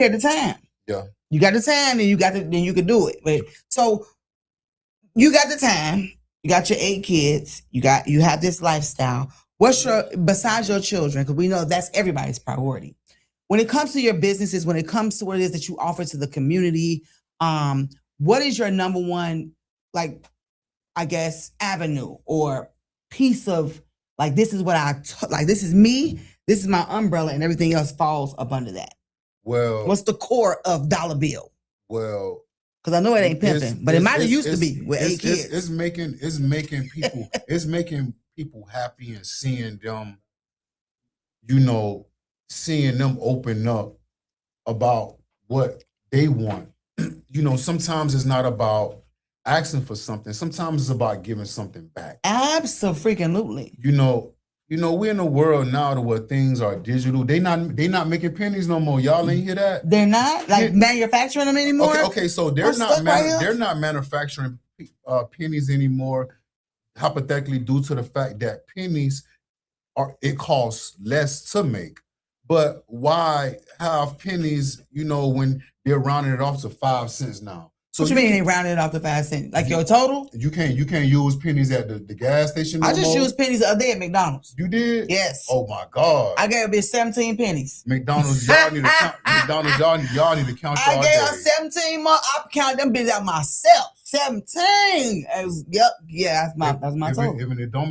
At the time. Yeah. You got the time, and then you can do it. But so you got the time, you got your 8 kids, you have this lifestyle. What's besides your children, because we know that's everybody's priority. When it comes to your businesses, when it comes to what it is that you offer to the community, what is your number one, like, I guess, avenue or piece of, like, this is what this is me, this is my umbrella, and everything else falls up under that? Well, what's the core of dollar bill? Well, because I know it ain't pimping, but it might have used to be with 8 kids. It's making people happy and seeing them, seeing them open up about what they want. Sometimes it's not about asking for something. Sometimes it's about giving something back. Absolutely. We're in a world now to where things are digital. They not making pennies no more. Y'all ain't hear that? They're not manufacturing them anymore. Okay. So they're not manufacturing pennies anymore. Hypothetically, due to the fact that pennies it costs less to make. But why have pennies? When they're rounding it off to 5 cents now. So what you mean they rounded it off to 5 cents? Like your total? You can't use pennies at the gas station. I just used pennies the other day at McDonald's. You did? Yes. Oh my God! I gave a bitch 17 pennies. McDonald's, y'all need to count. y'all need to count. I gave her 17 more. I count them bitches out myself. 17. That's my total. If it don't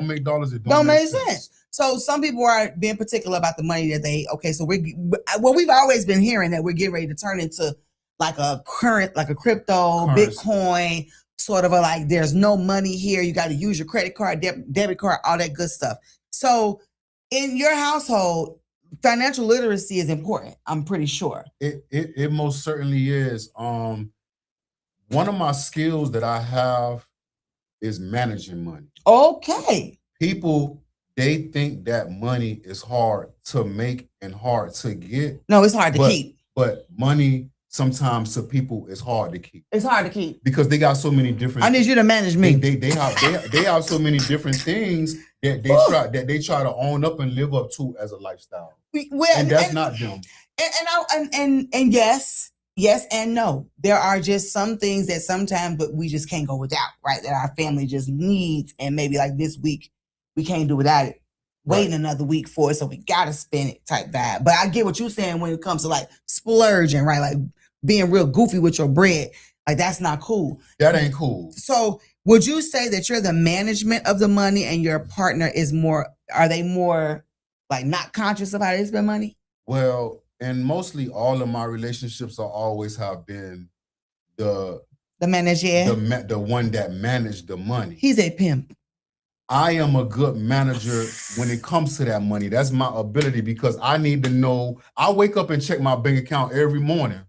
make dollars, it don't make sense. So some people are being particular about the money that they. Okay, so we've always been hearing that we're getting ready to turn into like a crypto, Bitcoin, sort of there's no money here. You got to use your credit card, debit card, all that good stuff. So in your household, financial literacy is important. I'm pretty sure. It most certainly is. One of my skills that I have is managing money. Okay. People, they think that money is hard to make and hard to get. No, it's hard to keep. But money, sometimes to people it's hard to keep. It's hard to keep because they got so many different. I need you to manage me. They have so many different things that they try to own up and live up to as a lifestyle. And that's not them. And yes and no. There are just some things that sometimes, but we just can't go without, right? That our family just needs, and maybe like this week we can't do without it. Waiting another week for it, so we gotta spend it type vibe. But I get what you're saying when it comes to like splurging, right? Like being real goofy with your bread. Like that's not cool. That ain't cool. So would you say that you're the management of the money and your partner are they more like not conscious of how they spend money? Well, and mostly all of my relationships are always have been the manager, the one that managed the money. He's a pimp. I am a good manager when it comes to that money. That's my ability because I need to know. I wake up and check my bank account every morning.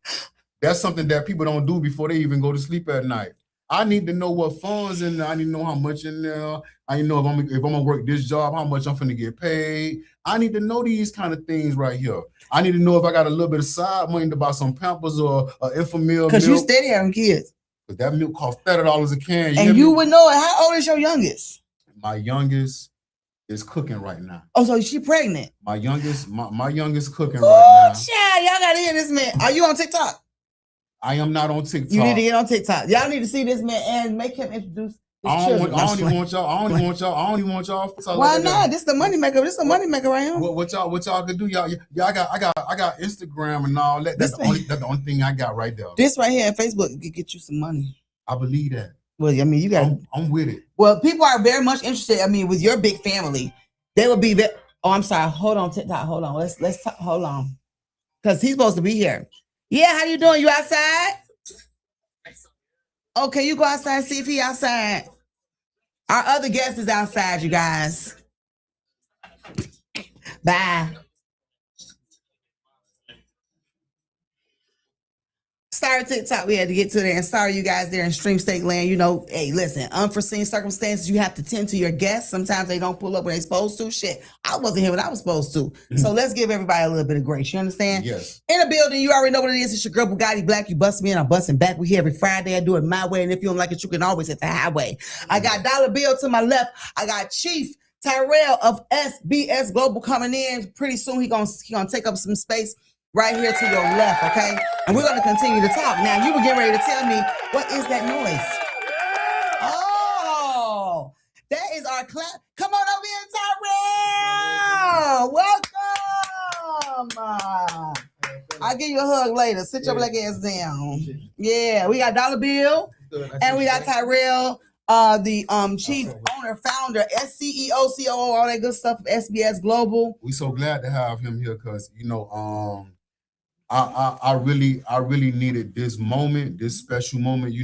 That's something that people don't do before they even go to sleep at night. I need to know what funds in there. I need to know how much in there. I need to know if I'm gonna work this job, how much I'm finna get paid. I need to know these kind of things right here. I need to know if I got a little bit of side money to buy some Pampers or Infamil. Because you steady having kids. Because that milk costs $30 a can. And you would know it. How old is your youngest? My youngest is cooking right now. Oh, so she pregnant? My youngest cooking right now. Child, y'all gotta hear this man. Are you on TikTok? I am not on TikTok. You need to get on TikTok. Y'all need to see this man and make him introduce his children. I don't even want y'all. Why not? This is the money maker. This is the money maker right here. What y'all can do? Y'all I got Instagram and all that. That's the only thing I got right there. This right here on Facebook can get you some money. I believe that. Well, I mean, you got. I'm with it. Well, people are very much interested. I mean, with your big family, they would be. Oh, I'm sorry. Hold on, TikTok. Hold on. Let's talk. Hold on, because he's supposed to be here. Yeah, how you doing? You outside? Okay, you go outside and see if he outside. Our other guest is outside, you guys. Bye. Sorry, TikTok, we had to get to there. And sorry, you guys there in Stream State Land. Hey, listen, unforeseen circumstances, you have to tend to your guests. Sometimes they don't pull up when they're supposed to. Shit, I wasn't here when I was supposed to. So let's give everybody a little bit of grace. You understand? Yes. In the building, you already know what it is. It's your girl, BUGATTI, BLAQQ. You bust me in, I'm busting back. We here every Friday. I do it my way. And if you don't like it, you can always hit the highway. I got Dollar Bill to my left. I got Chief Tyrell of SBS Global coming in. Pretty soon, he gonna take up some space. right here to your left, okay? And we're going to continue to talk. Now, you were getting ready to tell me, what is that noise? Oh, that is our clap. Come on over here, Tyrell. Welcome. I'll give you a hug later. Sit your black ass down. Yeah, we got Dollar Bill, and we got Tyrell, the chief owner, founder, SCEO, COO, all that good stuff of SBS Global. We so glad to have him here because I really needed this moment, this special moment.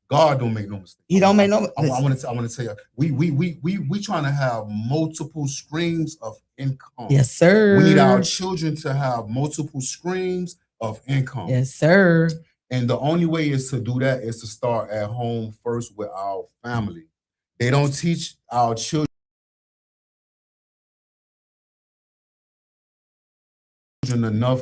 God don't make no mistake. He don't make no. I want to tell you, we trying to have multiple streams of income. Yes, sir. We need our children to have multiple streams of income. Yes, sir. And the only way is to do that is to start at home first with our family. They don't teach our children enough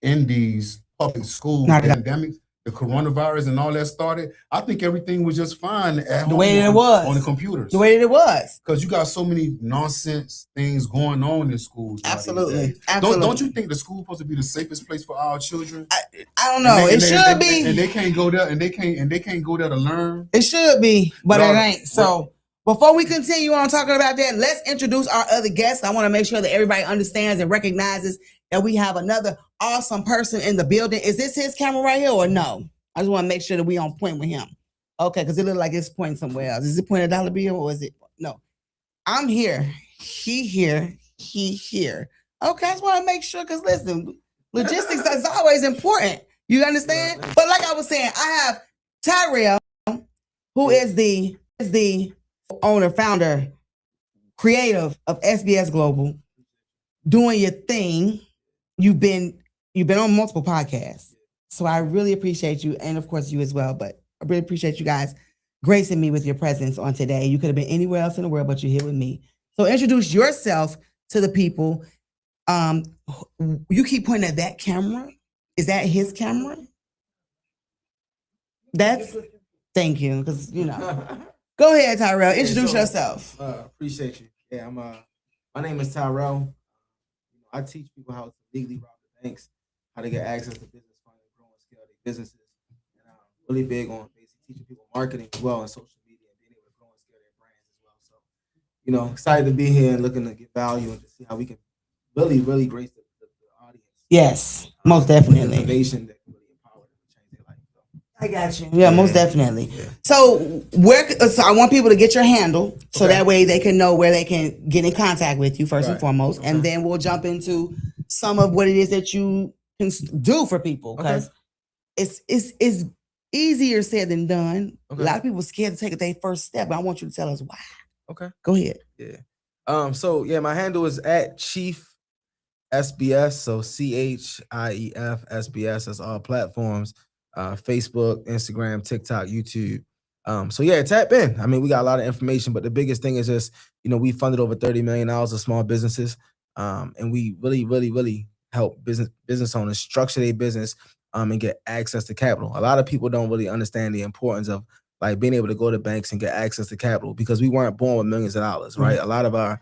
in these public school pandemics, the coronavirus and all that started. I think everything was just fine at home, the way it was on the computers. The way it was. Because you got so many nonsense things going on in schools. Absolutely. Don't you think the school supposed to be the safest place for our children? I don't know. It should be. And they can't go there, and they can't go there to learn. It should be, but it ain't. So before we continue on talking about that, let's introduce our other guests. I want to make sure that everybody understands and recognizes that we have another awesome person in the building. Is this his camera right here or no? I just want to make sure that we on point with him. Okay, because it looks like it's pointing somewhere else. Is it pointing at Dollar Bill or is it? No. I'm here. He here. He here. Okay, I just want to make sure because listen, logistics is always important. You understand? But like I was saying, I have Tyrell, who is the owner, founder, creative of SBS Global, doing your thing. You've been on multiple podcasts. So I really appreciate you, and of course you as well, but I really appreciate you guys gracing me with your presence on today. You could have been anywhere else in the world, but you're here with me. So introduce yourself to the people. You keep pointing at that camera. Is that his camera? Thank you, because Go ahead, Tyrell. Introduce yourself. Appreciate you. Yeah, my name is Tyrell. I teach people how to legally rob the banks, how to get access to business funding, grow and scale their businesses. And I'm really big on basically teaching people marketing as well and social media and being able to grow and scale their brands as well. So, excited to be here and looking to get value and to see how we can really, really grace the audience. Yes, most definitely. Innovation that can really empower them to change their life. So. I got you. Yeah, most definitely. Yeah. So I want people to get your handle so that way they can know where they can get in contact with you first and foremost, and then we'll jump into some of what it is that you can do for people because it's easier said than done. A lot of people are scared to take their first step, but I want you to tell us why. Okay, go ahead. Yeah. So my handle is at Chief SBS. So CHIEF SBS. That's all platforms. Facebook, Instagram, TikTok, YouTube. Tap in. I mean, we got a lot of information, but the biggest thing is just, we funded over $30 million of small businesses. And we really, really, really help business owners structure their business and get access to capital. A lot of people don't really understand the importance of like being able to go to banks and get access to capital because we weren't born with millions of dollars, right? A lot of our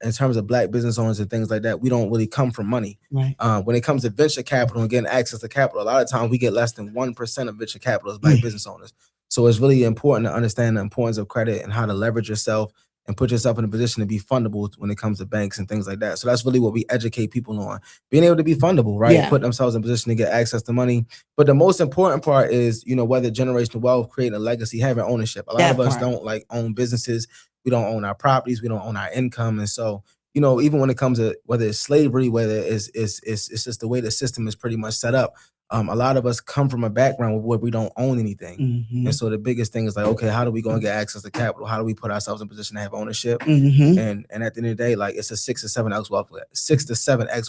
in terms of Black business owners and things like that, we don't really come from money. Right. When it comes to venture capital and getting access to capital, a lot of times we get less than 1% of venture capital as Black business owners. So it's really important to understand the importance of credit and how to leverage yourself and put yourself in a position to be fundable when it comes to banks and things like that. So that's really what we educate people on, being able to be fundable, right? Yeah. Put themselves in a position to get access to money. But the most important part is, whether generational wealth, creating a legacy, having ownership. A lot of us don't own businesses. We don't own our properties. We don't own our income. And so, even when it comes to whether it's slavery, whether it's just the way the system is pretty much set up, a lot of us come from a background where we don't own anything. Mm-hmm. And so the biggest thing is like, okay, how do we go and get access to capital? How do we put ourselves in position to have ownership? Mm-hmm. And at the end of the day, like it's a 6 to 7x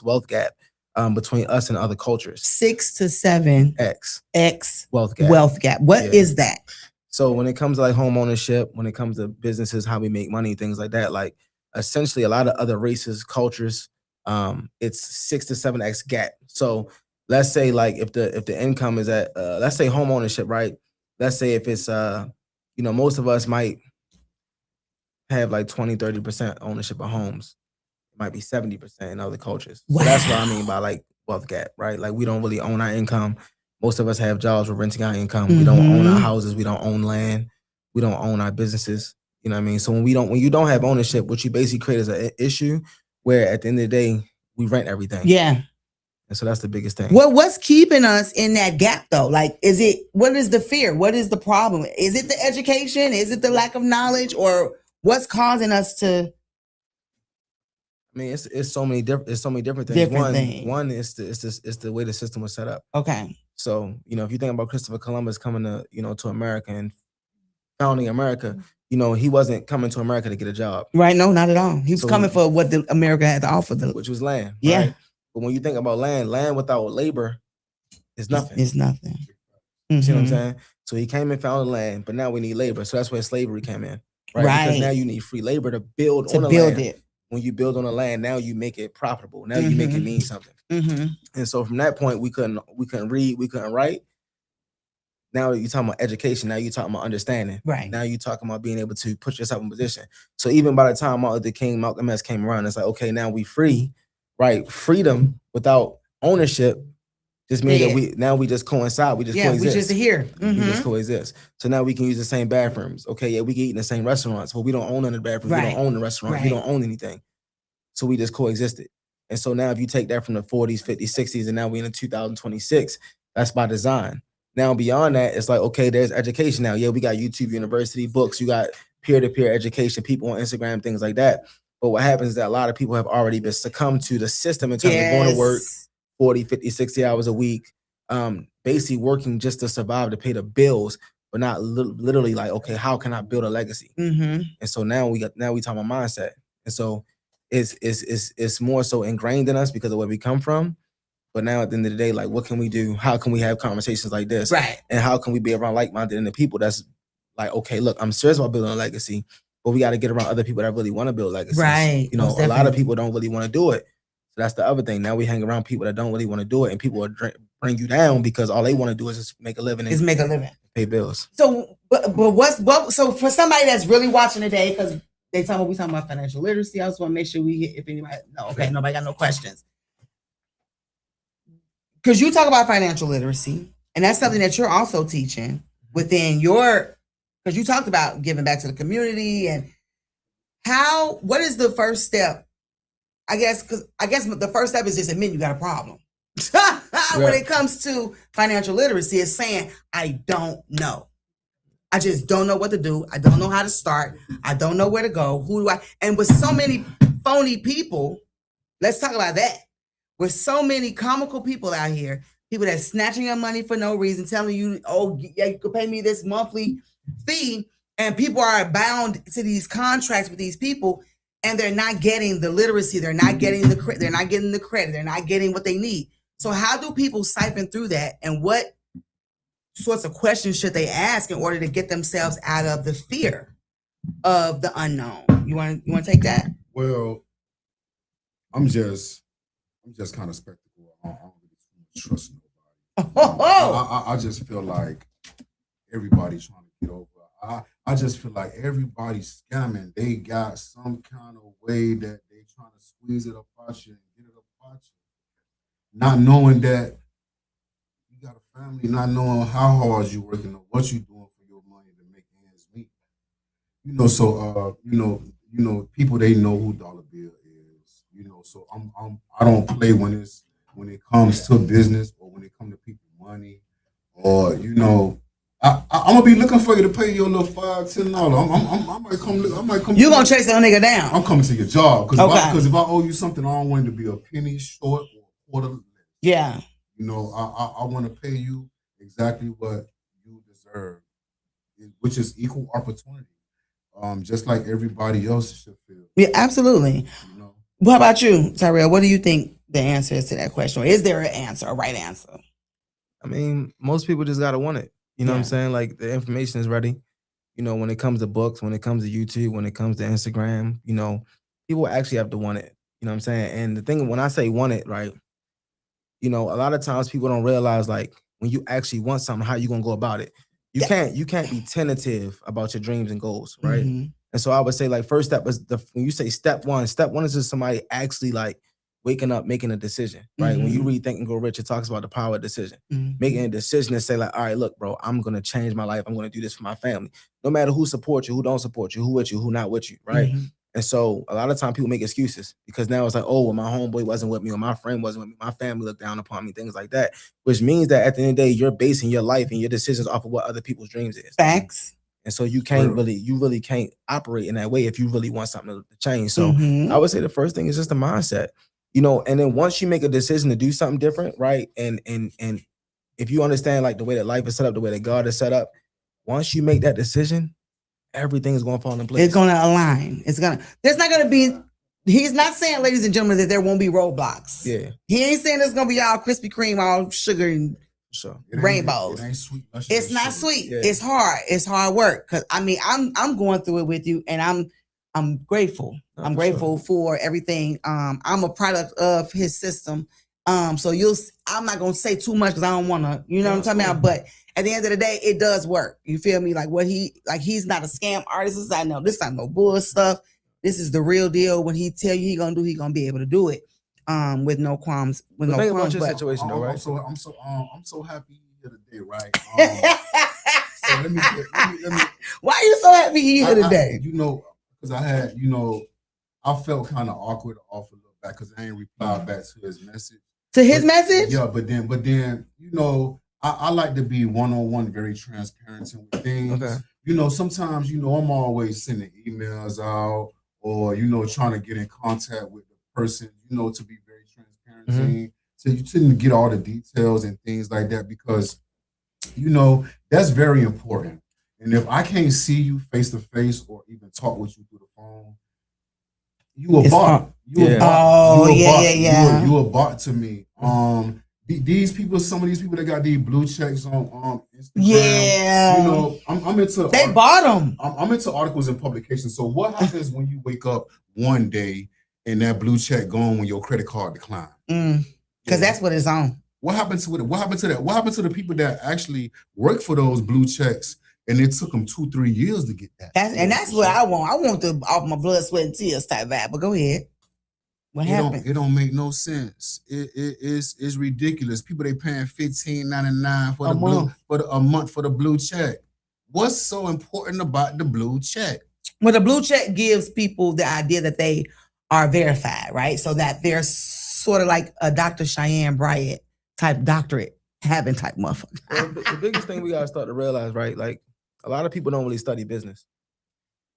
wealth gap between us and other cultures. 6 to 7x wealth gap. What is that? So when it comes to like home ownership, when it comes to businesses, how we make money, things like that, like essentially a lot of other races, cultures, it's 6 to 7x gap. So let's say like if the income is at let's say home ownership, right? Let's say if it's most of us might have like 20-30% ownership of homes. It might be 70% in other cultures. Wow. So that's what I mean by like wealth gap, right? Like we don't really own our income. Most of us have jobs, we're renting our income. We don't own our houses, we don't own land, we don't own our businesses. You know what I mean? So when you don't have ownership, what you basically create is an issue where at the end of the day, we rent everything. Yeah. And so that's the biggest thing. What's keeping us in that gap though? Like, what is the fear? What is the problem? Is it the education? Is it the lack of knowledge, or what's causing us to? I mean, it's so many different things. Different things. One is the way the system was set up. Okay. So, you know, if you think about Christopher Columbus coming to, you know, to America and founding America, you know, he wasn't coming to America to get a job. Right. No, not at all. He was coming for what America had to offer them, which was land. Yeah. Right? But when you think about land without labor is nothing. It's nothing. You see what I'm saying? So he came and found land, but now we need labor. So that's where slavery came in. Right. Because now you need free labor to build on the land. It. When you build on the land, now you make it profitable. Now you make it mean something. And so from that point, we couldn't read, we couldn't write. Now you're talking about education. Now you're talking about understanding. Right. Now you're talking about being able to put yourself in position. So even by the time Martin Luther King, Malcolm X came around, it's like, okay, now we free, right? Freedom without ownership just means that we just coincide. We just coexist. We just here. We just coexist. So now we can use the same bathrooms. Okay, yeah, we can eat in the same restaurants, but we don't own any bathrooms. We don't own the restaurants. We don't own anything. So we just coexisted. And so now if you take that from the 40s, 50s, 60s, and now we're in 2026, that's by design. Now beyond that, it's like, okay, there's education now. Yeah, we got YouTube University, books, you got peer-to-peer education, people on Instagram, things like that. But what happens is that a lot of people have already been succumbed to the system in terms of going to work 40, 50, 60 hours a week, basically working just to survive, to pay the bills, but not literally like, okay, how can I build a legacy? And so now we talk about mindset. And so it's more so ingrained in us because of where we come from. But now at the end of the day, like, what can we do? How can we have conversations like this? Right. And how can we be around like-minded and the people that's like, okay, look, I'm serious about building a legacy, but we got to get around other people that really want to build legacies. Right. You know, a lot of people don't really want to do it. So that's the other thing. Now we hang around people that don't really want to do it, and people will bring you down because all they want to do is just make a living. Pay bills. So, so for somebody that's really watching today, because we talking about financial literacy, I just want to make sure if anybody, nobody got no questions. Because you talk about financial literacy, and that's something that you're also teaching within because you talked about giving back to the community, and what is the first step? I guess the first step is just admitting you got a problem. When it comes to financial literacy, it's saying, I don't know. I just don't know what to do. I don't know how to start. I don't know where to go. Who do I? And with so many phony people, let's talk about that. With so many comical people out here, people that's snatching your money for no reason, telling you, oh, yeah, you could pay me this monthly fee. And people are bound to these contracts with these people, and they're not getting the literacy. They're not getting the credit. They're not getting the credit. They're not getting what they need. So how do people siphon through that? And what sorts of questions should they ask in order to get themselves out of the fear of the unknown? You want to take that? Well, I'm just kind of skeptical. I don't really trust nobody. I just feel like everybody's trying to get over. I just feel like everybody's scamming. They got some kind of way that they trying to squeeze it up out you and get it up out you. Not knowing that you got a family, not knowing how hard you're working or what you're doing for your money to make ends meet. You know, so people, they know who Dollar Bill is. You know, so I don't play when it comes to business or when it comes to people money, or I'm gonna be looking for you to pay your little $5-10. I might come. You gonna chase that nigga down? I'm coming to your job because if I owe you something, I don't want it to be a penny short or a quarter less. Yeah. You know, I want to pay you exactly what you deserve, which is equal opportunity. Just like everybody else should feel. Yeah, absolutely. You know? What about you, Tyrell? What do you think the answer is to that question? Or is there an answer, a right answer? I mean, most people just gotta want it. You know what I'm saying? Like, the information is ready. You know, when it comes to books, when it comes to YouTube, when it comes to Instagram, you know, people actually have to want it. You know what I'm saying? And the thing, when I say want it, right, you know, a lot of times people don't realize, like, when you actually want something, how you gonna go about it. You can't be tentative about your dreams and goals, right? And so I would say, like, first step is when you say step one is just somebody actually, like, waking up, making a decision, right? When you read Think and Grow Rich, it talks about the power of decision. Making a decision to say like, all right, look, bro, I'm going to change my life. I'm going to do this for my family. No matter who supports you, who don't support you, who with you, who not with you, right? And so a lot of time people make excuses because now it's like, oh, well, my homeboy wasn't with me or my friend wasn't with me. My family looked down upon me, things like that, which means that at the end of the day, you're basing your life and your decisions off of what other people's dreams is. Facts. And so you really can't operate in that way if you really want something to change. So I would say the first thing is just the mindset, you know, and then once you make a decision to do something different, right? And if you understand like the way that life is set up, the way that God is set up, once you make that decision, everything's going to fall in place. It's going to align. There's not going to be, he's not saying, ladies and gentlemen, that there won't be roadblocks. Yeah. He ain't saying it's going to be all Krispy Kreme, all sugar and rainbows. It ain't sweet. It's not sweet. Yeah. It's hard. It's hard work. Cause I mean, I'm going through it with you and I'm grateful. I'm grateful for everything. I'm a product of his system. So I'm not going to say too much because I don't want to, you know what I'm talking about? But at the end of the day, it does work. You feel me? Like he's not a scam artist. I know this ain't no bull stuff. This is the real deal. When he tell you he gonna do, he gonna be able to do it. With no qualms. With no qualms. Your situation, though, right? I'm so happy you're here today, right? So let me. Why are you so happy you're here today? You know, because I had, I felt kind of awkward off a little back because I ain't replied back to his message. To his message? Yeah, but then, I like to be one-on-one, very transparent with things. Okay. Sometimes, I'm always sending emails out or, trying to get in contact with the person, to be very transparent to get all the details and things like that because, that's very important. And if I can't see you face to face or even talk with you through the phone, you a bot. You a bot to me. These people, some of these people that got these blue checks on Instagram. Yeah. I'm into. They bought them. I'm into articles and publications. So what happens when you wake up one day and that blue check gone when your credit card declined? Because that's what it's on. What happened to it? What happened to that? What happened to the people that actually work for those blue checks? And it took them 2-3 years to get that. That's what I want. I want the off my blood, sweat, and tears type vibe. But go ahead. What happened? It don't make no sense. It's ridiculous. People they paying $15.99 for a month for the blue check. What's so important about the blue check? Well, the blue check gives people the idea that they are verified, right? So that they're sort of like a Dr. Cheyenne Bryant type doctorate having type motherfucker. Well, the biggest thing we gotta start to realize, right? Like a lot of people don't really study business,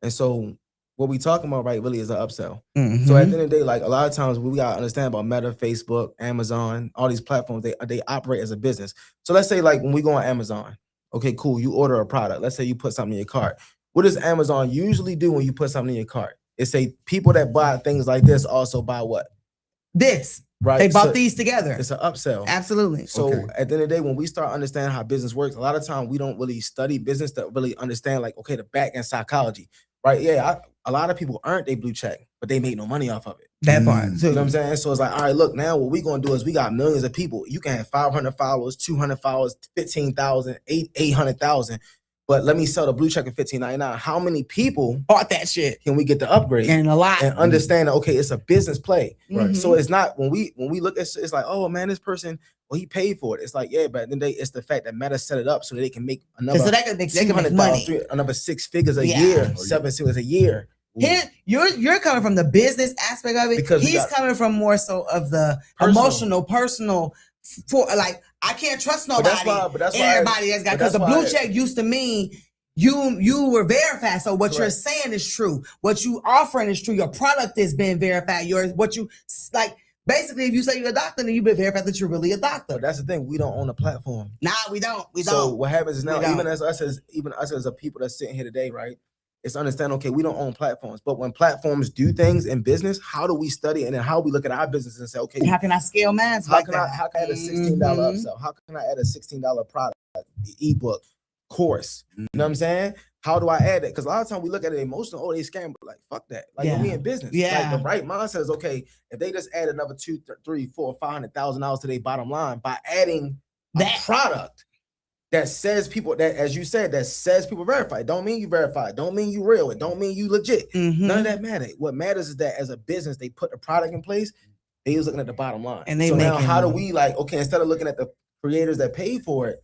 and so what we talking about, right, really is an upsell. So at the end of the day, like a lot of times we gotta understand about Meta, Facebook, Amazon, all these platforms, they operate as a business. So let's say like when we go on Amazon, okay, cool, you order a product. Let's say you put something in your cart. What does Amazon usually do when you put something in your cart? It say people that buy things like this also buy what? This. Right. They bought these together. It's an upsell. Absolutely. So at the end of the day, when we start understanding how business works, a lot of time we don't really study business to really understand like, okay, the back end psychology, right? Yeah, a lot of people earned their blue check, but they made no money off of it. That part. You know what I'm saying? So it's like, all right, look, now what we going to do is we got millions of people. You can have 500 followers, 200 followers, 15,000, 800,000. But let me sell the blue check at $15.99. How many people bought that shit? Can we get the upgrade? And a lot. And understand that, okay, it's a business play. Right. So it's not when we look at it's like, oh man, this person, well, he paid for it. It's like, yeah, but at the end of the day, it's the fact that Meta set it up so that they can make another they can make money. Another 6 figures a year, 7 figures a year. You're coming from the business aspect of it. Because he's coming from more so of the emotional, personal. For like, I can't trust nobody. But that's why everybody has got, because the blue check used to mean you were verified. So what you're saying is true. What you offering is true. Your product is being verified. Basically, if you say you're a doctor, then you've been verified that you're really a doctor. But that's the thing. We don't own a platform. Nah, we don't. So what happens is now, even us as a people that's sitting here today, right? It's understand, okay, we don't own platforms, but when platforms do things in business, how do we study and then how we look at our business and say, okay, how can I scale mass? How can I add a $16 upsell? How can I add a $16 product, ebook, course? You know what I'm saying? How do I add it? Because a lot of times we look at it emotional, oh, they scam, but like, fuck that. Like, we in business. Like, the right mindset is, okay, if they just add another $200,000, $300,000, $400,000, $500,000 to their bottom line by adding that product that says people, that, as you said, that says people verified. Don't mean you verified. Don't mean you real. It don't mean you legit. None of that matter. What matters is that as a business, they put the product in place They was looking at the bottom line. And they so now, making how do money. we like? Okay, instead of looking at the creators that paid for it,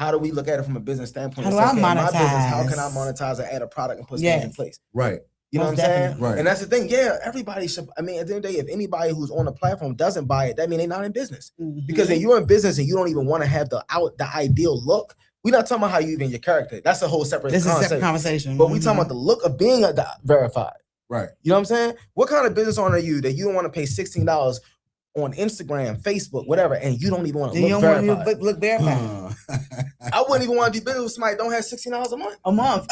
how do we look at it from a business standpoint? How do and I say, okay, my business, how monetize? can I monetize and add a product and put things in Yes. place? Right. You know Most what I'm saying? definitely. Right. And that's the thing. Yeah, everybody should. I mean, at the end of the day, if anybody who's on the platform doesn't buy it, that means they're not in business. Because if you're in business and you don't even want to have the ideal look, we're not talking about how you even your character. That's a whole separate This is a concept. separate conversation. But we talking about the look of being verified. Right. You know what I'm saying? What kind of business owner are you that you don't want to pay $16 on Instagram, Facebook, whatever, and you don't even want to you look don't want verified? to look verified. I wouldn't even want to do business with somebody that don't have $16 a month. A month.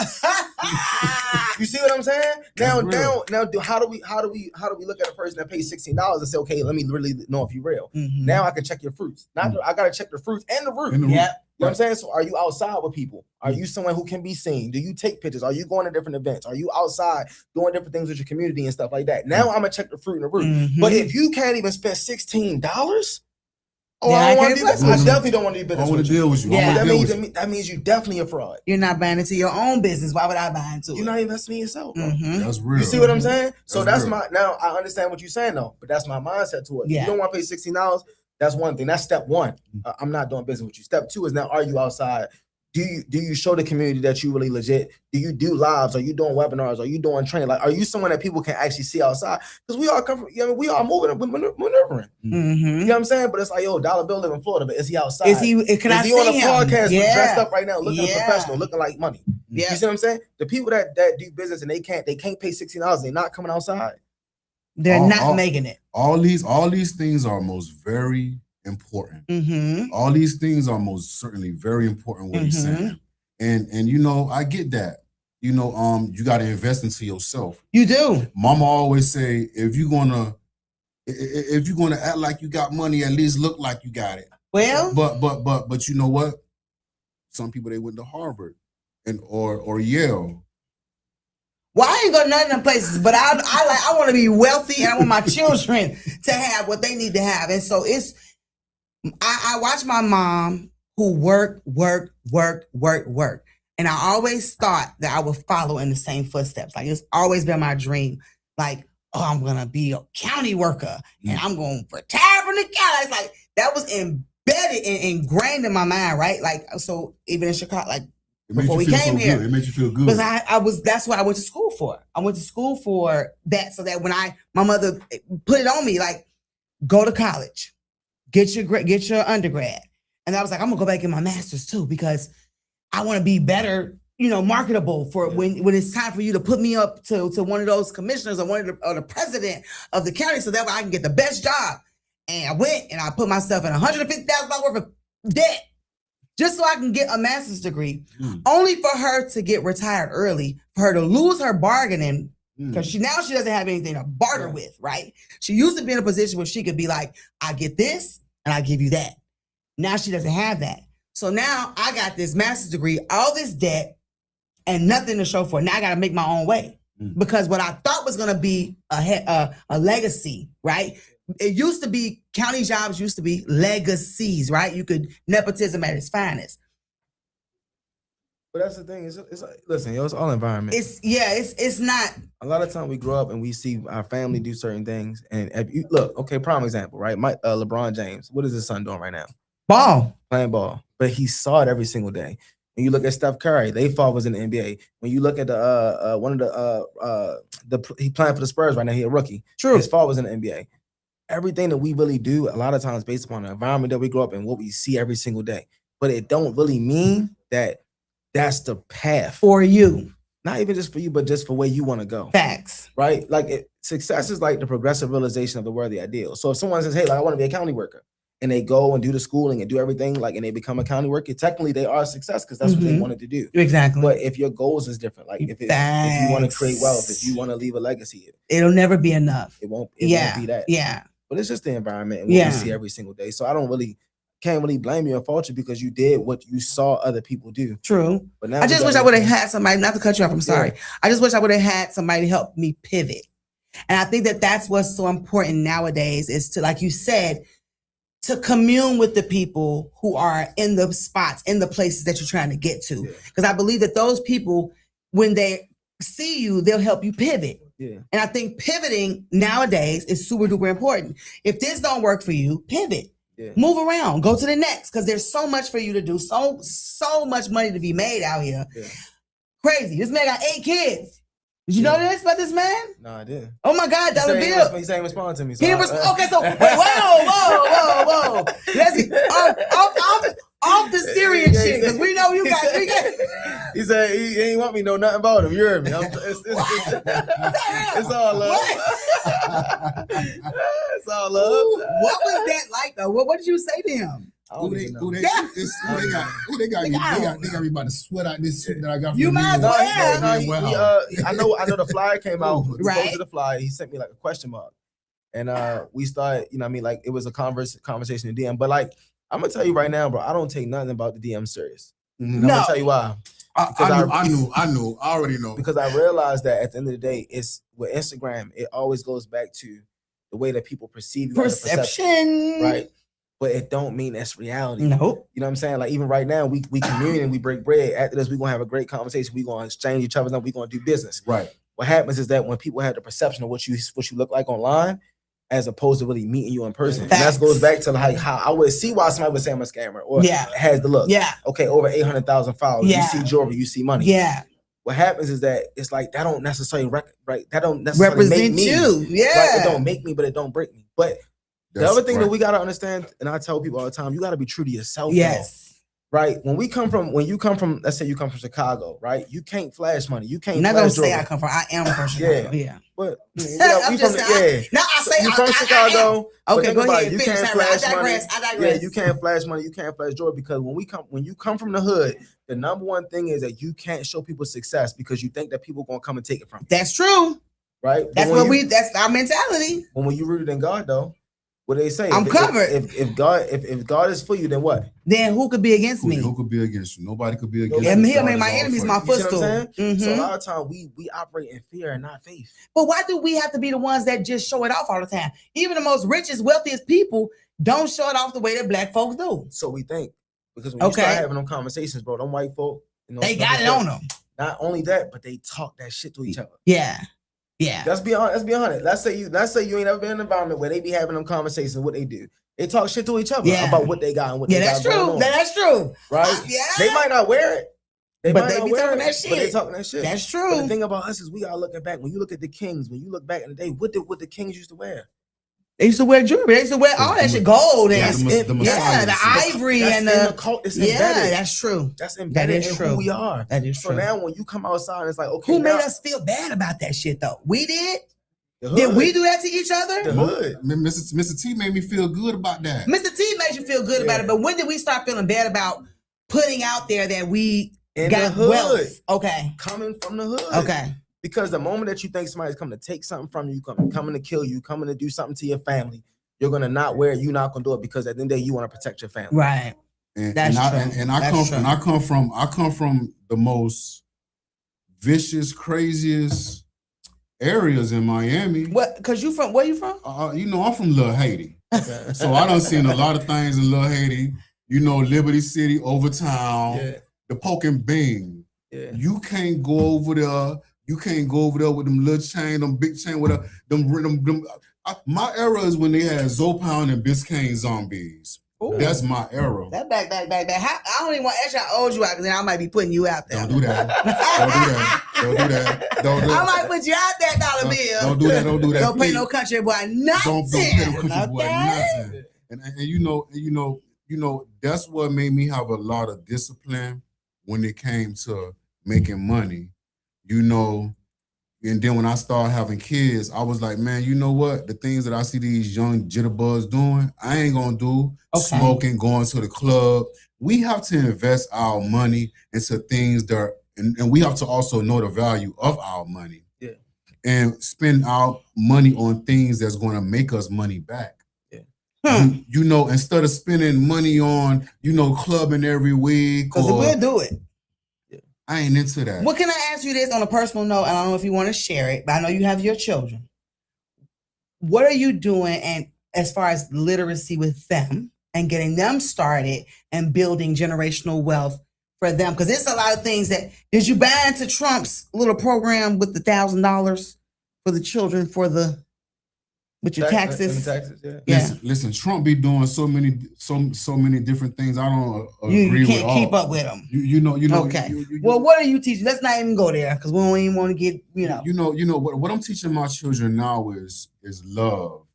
You see what I'm saying? Now, That's how do we look at a person that pays $16 and say, okay, let me really know if you're real. Mhm. Now I can check your fruits. Now I gotta check the fruits and the root. And the root. Yep. You know what I'm saying? So are you outside with people? Are you someone who can be seen? Do you take pictures? Are you going to different events? Are you outside doing different things with your community and stuff like that? Now I'm gonna check the fruit and the root. Mhm. But if you can't even spend $16, oh, Then I I don't want can't to do invest business. I with you. definitely don't want to do I business want with to you. deal with you. Yeah. I want That to deal means with you. that means you definitely a fraud. You're not buying into your own business. Why would I buy into You're it? not investing in yourself, bro. Mhm. That's real. You see what I'm saying? So That's that's real. now I understand what you're saying though, but that's my mindset to it. If Yeah. you don't want to pay $16, that's one thing. That's step one. I'm not doing business with you. Step two is now, are you outside? Do you show the community that you really legit? Do you do lives? Are you doing webinars? Are you doing training? Like, are you someone that people can actually see outside? Because we all come from, we all moving and maneuvering. You know Mhm. what I'm saying? But it's like, yo, Dollar Bill live in Florida, but is he outside? Is he? Can I Is he see on a him? podcast Yeah. dressed up right now, looking Yeah. professional, looking like money? Yeah. You see what I'm saying? The people that do business and they can't pay $16, they're not coming outside. They're All- not all- making it. All these things are most very important. Mm-hmm. All these things are most certainly very important. What he's saying, and you know, I get that. You know, you got to invest into yourself. You do. Mama always say, if you're gonna act like you got money, at least look like you got it. Well, But you know what? Some people, they went to Harvard and or Yale. well, I ain't go to none of them places, but I want to be wealthy and I want my children to have what they need to have. And so I watch my mom who worked. And I always thought that I would follow in the same footsteps. Like, it's always been my dream. Like, oh, I'm going to be a county worker and I'm going to retire from the county. It's like, that was embedded and ingrained in my mind, right? Like, so even in Chicago, like, It made before you we feel came so here. good. It made you feel good. Because that's what I went to school for. I went to school for that, so that when my mother put it on me, like, go to college, get your undergrad. And I was like, I'm gonna go back and get my master's too, because I want to be better, marketable for when it's time for you to put me up to one of those commissioners or or the president of the county, so that way I can get the best job. And I went and I put myself in $150,000 worth of debt just so I can get a master's degree, only for her to get retired early, for her to lose her bargaining, because she doesn't have anything to barter with, right? She used to be in a position where she could be like, I get this and I give you that. Now she doesn't have that. So now I got this master's degree, all this debt, and nothing to show for it. Now I got to make my own way, because what I thought was going to be a legacy, right? It used to be, county jobs used to be legacies, right? You could, nepotism at its finest. But that's the thing. It's like, listen, it's all environment. It's not. A lot of time we grow up and we see our family do certain things. And if you look, okay, prime example, right? LeBron James, what is his son doing right now? Playing ball. But he saw it every single day. When you look at Steph Curry, they father was in the NBA. When you look at he playing for the Spurs right now, he a rookie. True. His father was in the NBA. Everything that we really do, a lot of times based upon the environment that we grow up in, what we see every single day. But it don't really mean that that's the path for you. Not even just for you, but just for where you want to go. Facts. Right? Like success is like the progressive realization of the worthy ideal. So if someone says, hey, like, I want to be a county worker, and they go and do the schooling and do everything, like, and they become a county worker, technically they are a success because that's what they wanted to do. Exactly. But if your goals is different, like if you want to create wealth, if you want to leave a legacy, it'll never be enough. It won't be that. Yeah. But it's just the environment and what we see every single day. So I can't really blame you and fault you because you did what you saw other people do. True. But now I just wish I would have had somebody, not to cut you off, I'm sorry. I just wish I would have had somebody to help me pivot. And I think that that's what's so important nowadays, is to, like you said, to commune with the people who are in the spots, in the places that you're trying to get to. Because I believe that those people, when they see you, they'll help you pivot. Yeah. And I think pivoting nowadays is super duper important. If this don't work for you, pivot. Yeah. Move around, go to the next, because there's so much for you to do, so much money to be made out here. Yeah. Crazy. This man got 8 kids. Did you know this about this man? No, I didn't. Oh my God, dollar bill. He said he responded to me. So Okay, so wait, whoa. Let's see. Off the serious shit, because we know you got. He said he ain't want me to know nothing about him. You heard me? It's all love. It's all love. What was that like though? What did you say to him? Who they got me about to sweat out this suit that I got from You might as well. I know the flyer came out. Right. Posted the flyer. He sent me like a question mark. And we started, you know what I mean? Like it was a conversation in DM. But like, I'm gonna tell you right now, bro, I don't take nothing about the DM serious. Mm-hmm. I'm gonna tell you why. I knew. I already know. Because I realized that at the end of the day, it's with Instagram, it always goes back to the way that people perceive you. Perception. Right. But it don't mean that's reality. No. You know what I'm saying? Like even right now, we commune and we break bread. After this, we're gonna have a great conversation. We're gonna exchange each other's number, we're gonna do business. Right. What happens is that when people have the perception of what you look like online, as opposed to really meeting you in person. Facts. And that goes back to like how I would see why somebody would say I'm a scammer or has the look. Yeah. Okay, over 800,000 followers. Yeah. You see jewelry, you see money. Yeah. What happens is that it's like that don't necessarily that don't necessarily represent make me. you. Yeah. Right? It don't make me, but it don't break me. But the other thing right. that we gotta understand, and I tell people all the time, you gotta be true to yourself. Yes. Right. When you come from, let's say you come from Chicago, right? You can't flash money. You can't. I'm not gonna say jewelry. I come from. I am from Chicago. Yeah. But I'm just saying. No, I say you from Chicago. Okay, go ahead. You Finish. can't flash I digress. money. Yeah, you can't flash money. You can't flash joy because when you come from the hood, the number one thing is that you can't show people success because you think that people gonna come and take it from you. That's true. Right. That's that's our mentality. When you rooted in God, though. What they say? I'm covered. If God is for you, then what? Then who could be against me? Who could be against you? Nobody could be against you. And he'll God make my enemies my footstool. Mm-hmm. So a lot of times we operate in fear and not faith. But why do we have to be the ones that just show it off all the time? Even the most richest, wealthiest people don't show it off the way that black folks do. So we think because when you start having them conversations, bro, them white folk, they got it on them. Not only that, but they talk that shit to each other. Yeah. Yeah. Let's be honest. Let's say you ain't ever been in an environment where they be having them conversations. What they do, they talk shit to each other about what they got and what they got. That's true. That's true. Right? They might not wear it. But they be talking that shit. But they talking that shit. That's true. But the thing about us is we are looking back. When you look at the kings, when you look back in the day, what the kings used to wear? They used to wear jewelry. They used to wear all that shit, gold and the ivory and the cult. It's embedded. That's true. That's embedded in who we are. That is true. So now when you come outside, it's like, okay, who made us feel bad about that shit though? We did. The hood. Did we do that to each other? The hood. Mr. T made me feel good about that. Mr. T made you feel good about it, but when did we start feeling bad about putting out there that we got wealth? Okay. Coming from the hood. Okay. Because the moment that you think somebody's coming to take something from you, coming to kill you, coming to do something to your family, you're gonna not wear it. You're not gonna do it because at the end of the day, you want to protect your family. Right. I come from the most vicious, craziest areas in Miami. What? Cause where you from? I'm from Little Haiti. So I done seen a lot of things in Little Haiti. Liberty City, Overtown, the Poke and Bing. Yeah. You can't go over there. You can't go over there with them little chain, them big chain, with them. My era is when they had Zopound and Biscayne zombies. Ooh. That's my era. That back. I don't even want to ask you how old you are, because then I might be putting you out there. Don't do that. I might put you out there, dollar bill. Don't do that. Don't pay no country boy nothing. Don't pay no country boy nothing. And that's what made me have a lot of discipline when it came to making money. And then when I started having kids, I was like, man, you know what? The things that I see these young jitterbugs doing, I ain't gonna do. Okay. Smoking, going to the club. We have to invest our money into things that, and we have to also know the value of our money. Yeah. And spend our money on things that's gonna make us money back. Yeah. Instead of spending money on, clubbing every week. Because we'll do it. I ain't into that. What can I ask you this on a personal note? I don't know if you want to share it, but I know you have your children. What are you doing and as far as literacy with them and getting them started and building generational wealth for them? Because there's a lot of things that, did you buy into Trump's little program with the $1,000 for the children with your taxes? Yeah. Listen, Trump be doing so many different things. I don't agree You with can't all. keep up with them. You know. Okay. Well, what are you teaching? Let's not even go there because we don't even want to get, You know what I'm teaching my children now is love,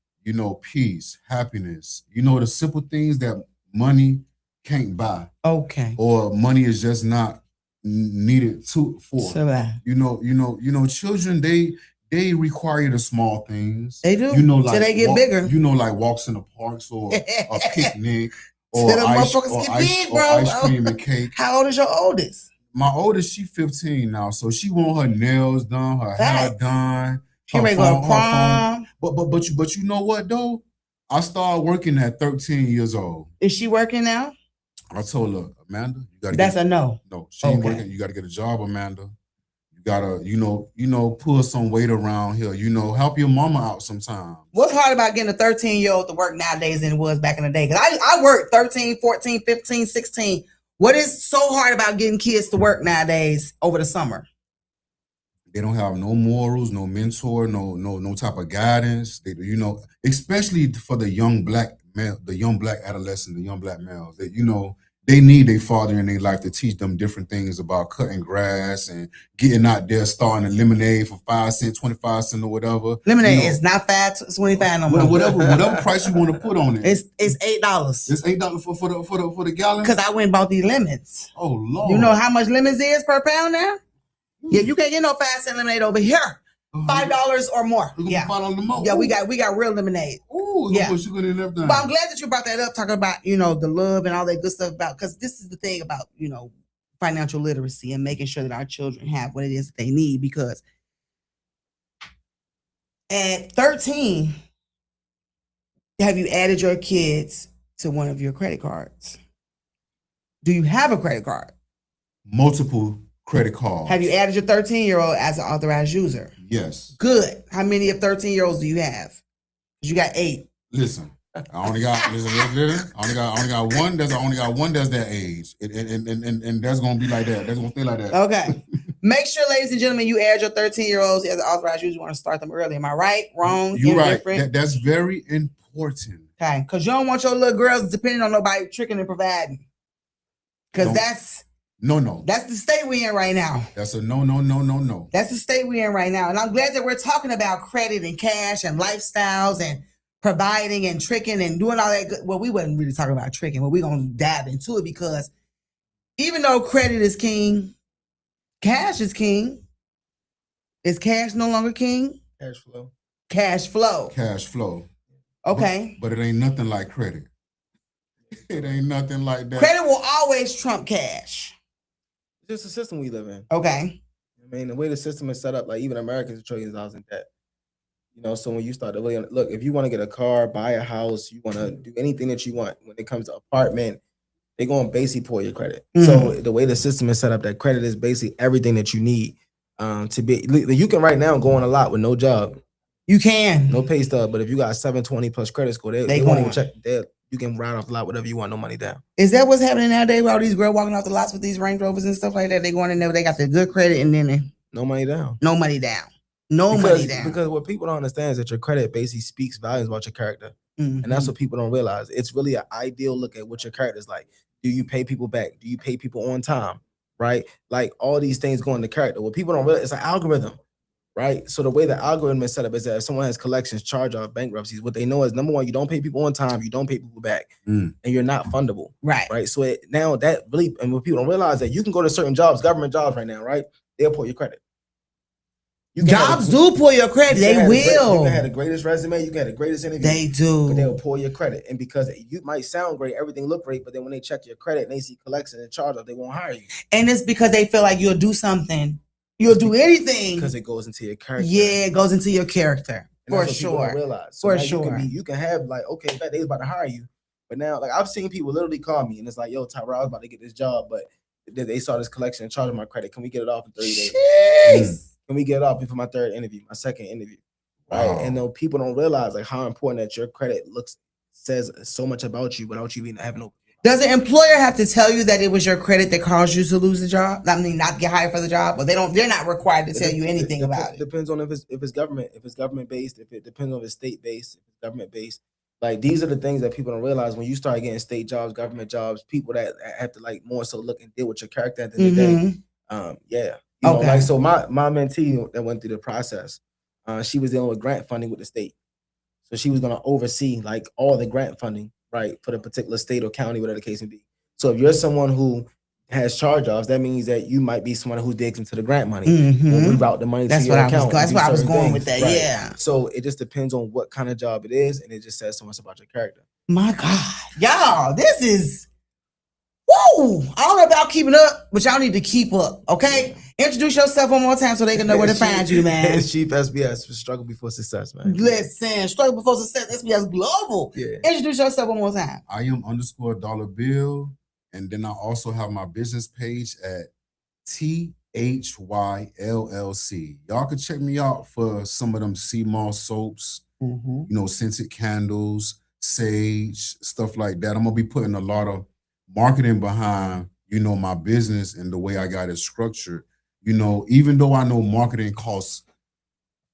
peace, happiness, the simple things that money can't buy. Okay. Or money is just not needed for. So that. Children, they require the small things. They do. Like till they get bigger. Like walks in the parks or a picnic or till the motherfuckers get big, bro. Or ice cream and cake. How old is your oldest? My oldest, she 15 now, so she want her nails done, her hair done. She ready to go to prom. But you know what though? I started working at 13 years old. Is she working now? I told her, Amanda, you gotta. That's a no. No, she ain't working. You gotta get a job, Amanda. You gotta, pull some weight around here. Help your mama out sometimes. What's hard about getting a 13-year-old to work nowadays than it was back in the day? Because I worked 13, 14, 15, 16. What is so hard about getting kids to work nowadays over the summer? They don't have no morals, no mentor, no type of guidance. They, especially for the young black male, the young black adolescent, the young black males. That they need their father in their life to teach them different things about cutting grass and getting out there, starting a lemonade for 5 cents, 25 cents, or whatever. Lemonade is not $5.25 no more. Whatever price you want to put on it. It's $8. It's $8 for the gallon. Because I went and bought these lemons. Oh Lord! You know how much lemons is per pound now? Yeah, you can't get no 5-cent lemonade over here. $5 or more. Yeah, $5 yeah, we got real lemonade. Ooh, yeah. But I'm glad that you brought that up, talking about the love and all that good stuff about, because this is the thing about financial literacy and making sure that our children have what it is that they need. Because at 13, have you added your kids to one of your credit cards? Do you have a credit card? Multiple credit cards. Have you added your 13-year-old as an authorized user? Yes. Good. How many of 13-year-olds do you have? You got 8. Listen, I only got one. I only got one that's that age, and that's gonna be like that. That's gonna stay like that. Okay. Make sure, ladies and gentlemen, you add your 13-year-olds as an authorized user. You want to start them early. Am I right? Wrong? You're right. That's very important. Okay, because you don't want your little girls depending on nobody tricking and providing. Because that's the state we in right now. That's a no. That's the state we in right now. And I'm glad that we're talking about credit and cash and lifestyles and providing and tricking and doing all that good. Well, we wasn't really talking about tricking, but we're going to dive into it, because even though credit is king, cash is king. Is cash no longer king? Cash flow. Okay. But it ain't nothing like credit. It ain't nothing like that. Credit will always trump cash. It's just the system we live in. Okay. I mean, the way the system is set up, like even Americans are trillions of dollars in debt. So when you start to really look, if you want to get a car, buy a house, you want to do anything that you want, when it comes to apartment, they're going to basically pour your credit. Mm-hmm. So the way the system is set up, that credit is basically everything that you need to be. You can right now go on a lot with no job. You can. No pay stub, but if you got 720 plus credit score, they won't even check. You can ride off the lot, whatever you want, no money down. Is that what's happening nowadays with all these girls walking off the lots with these Range Rovers and stuff like that? They going in there, they got the good credit, and then no money down. No money down. Because what people don't understand is that your credit basically speaks volumes about your character. Mm-hmm. And that's what people don't realize. It's really an ideal look at what your character is like. Do you pay people back? Do you pay people on time? Right? Like all these things go into character. What people don't realize, it's an algorithm. Right. So the way the algorithm is set up is that if someone has collections, charge-off, bankruptcies, what they know is, number one, you don't pay people on time, you don't pay people back, and you're not fundable. Right. So now that really, and what people don't realize, that you can go to certain jobs, government jobs right now, right? They'll pull your credit. Jobs do pull your credit. They will. You can have the greatest resume, you can have the greatest interview. They do. But they'll pull your credit. And because you might sound great, everything look great, but then when they check your credit and they see collection and charge-off, they won't hire you. And it's because they feel like you'll do something. You'll do anything because it goes into your character. Yeah, it goes into your character. And for sure. Realize. So for sure. You can have like, okay, they was about to hire you. But now, like, I've seen people literally call me and it's like, yo, Tyra, I was about to get this job, but they saw this collection and charged my credit. Can we get it off in 30 days? Jeez. Can we get it off before my third interview, my second interview? Right. Wow. And though people don't realize like how important that your credit says so much about you without you even having no. Does the employer have to tell you that it was your credit that caused you to lose the job? I mean, not to get hired for the job, but they're not required to tell you anything about it. Depends on if it's government based, if it depends on if it's state based, if it's government based. Like these are the things that people don't realize when you start getting state jobs, government jobs, people that have to like more so look and deal with your character at the end of the day. Yeah. You know, like so my mentee that went through the process, she was dealing with grant funding with the state. So she was gonna oversee like all the grant funding, right, for the particular state or county, whatever the case may be. So if you're someone who has charge-offs, that means that you might be someone who digs into the grant money or reroute the money to your account. That's where I was going with that. Right? Yeah. So it just depends on what kind of job it is, and it just says so much about your character. My God, y'all, this is woo! I don't know about keeping up, but y'all need to keep up. Okay, introduce yourself one more time so they can know where to find you, man. It's Chief SBS, Struggle Before Success, man. Listen, Struggle Before Success, SBS Global. Yeah. Introduce yourself one more time. I am _dollar bill. And then I also have my business page at THY LLC. Y'all can check me out for some of them sea moss soaps, you know, scented candles, sage, stuff like that. I'm gonna be putting a lot of marketing behind, you know, my business and the way I got it structured. You know, even though I know marketing costs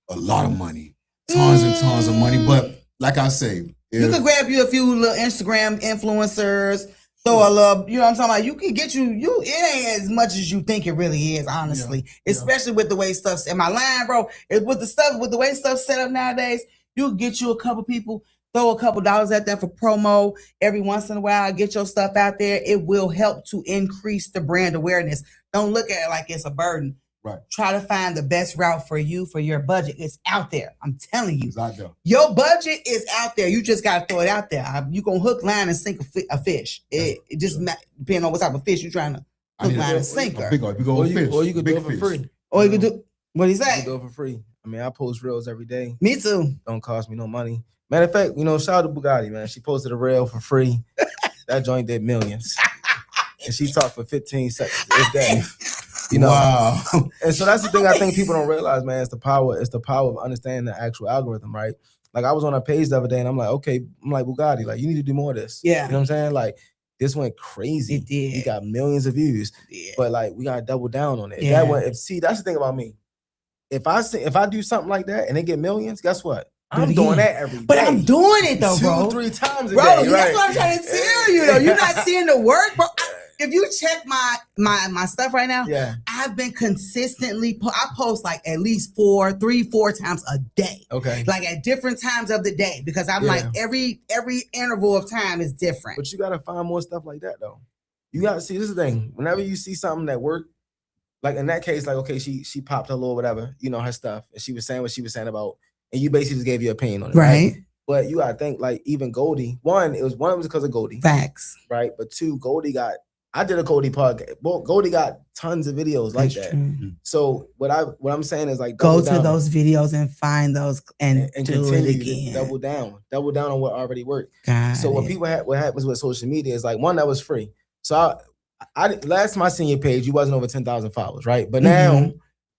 a lot of money, tons and tons of money, but like I say, you can grab you a few little Instagram influencers. So I love, you know what I'm talking about? You can get it ain't as much as you think it really is, honestly. Especially with the way stuff's in my line, bro. With the way stuff's set up nowadays, you get you a couple people, throw a couple dollars at them for promo every once in a while, get your stuff out there. It will help to increase the brand awareness. Don't look at it like it's a burden. Right. Try to find the best route for you, for your budget. It's out there. I'm telling you. It's out there. Your budget is out there. You just got to throw it out there. You're going to hook, line, and sink a fish. It just depends on what type of fish you're trying to hook, line, and sinker. Or you could do it for free. Or you could do, what he say? You could do it for free. I mean, I post reels every day. Me too. Don't cost me no money. Matter of fact, you know, shout out to Bugatti, man. She posted a reel for free. That joint did millions. And she talked for 15 seconds. It's that. You know, wow. And so that's the thing I think people don't realize, man. It's the power of understanding the actual algorithm, right? Like I was on her page the other day and I'm like, Bugatti, like you need to do more of this. Yeah. You know what I'm saying? Like this went crazy. It did. We got millions of views. But like we gotta double down on it. Yeah. That's the thing about me. If I do something like that and they get millions, guess what? I'm doing that every day. But I'm doing it though, bro. 2-3 times a bro, day. That's what I'm trying to tell you though. You're not seeing the work, bro. If you check my stuff right now, I've been consistently I post like at least 4 times a day. Okay. Like at different times of the day because I'm like every interval of time is different. But you gotta find more stuff like that though. You gotta see this is the thing. Whenever you see something that worked, like in that case, like okay, she popped her little whatever, you know, her stuff, and she was saying what she was saying about, and you basically just gave your opinion on it, right? But you gotta think like even Goldie, one it was because of Goldie. Facts. Right. But two, I did a Goldie podcast. Well, Goldie got tons of videos like that. True. So what I'm saying is like go to those videos and find those and do it again. Double down on what already worked. So what happens with social media is like one that was free. So I last time I seen your page, you wasn't over 10,000 followers, right? But now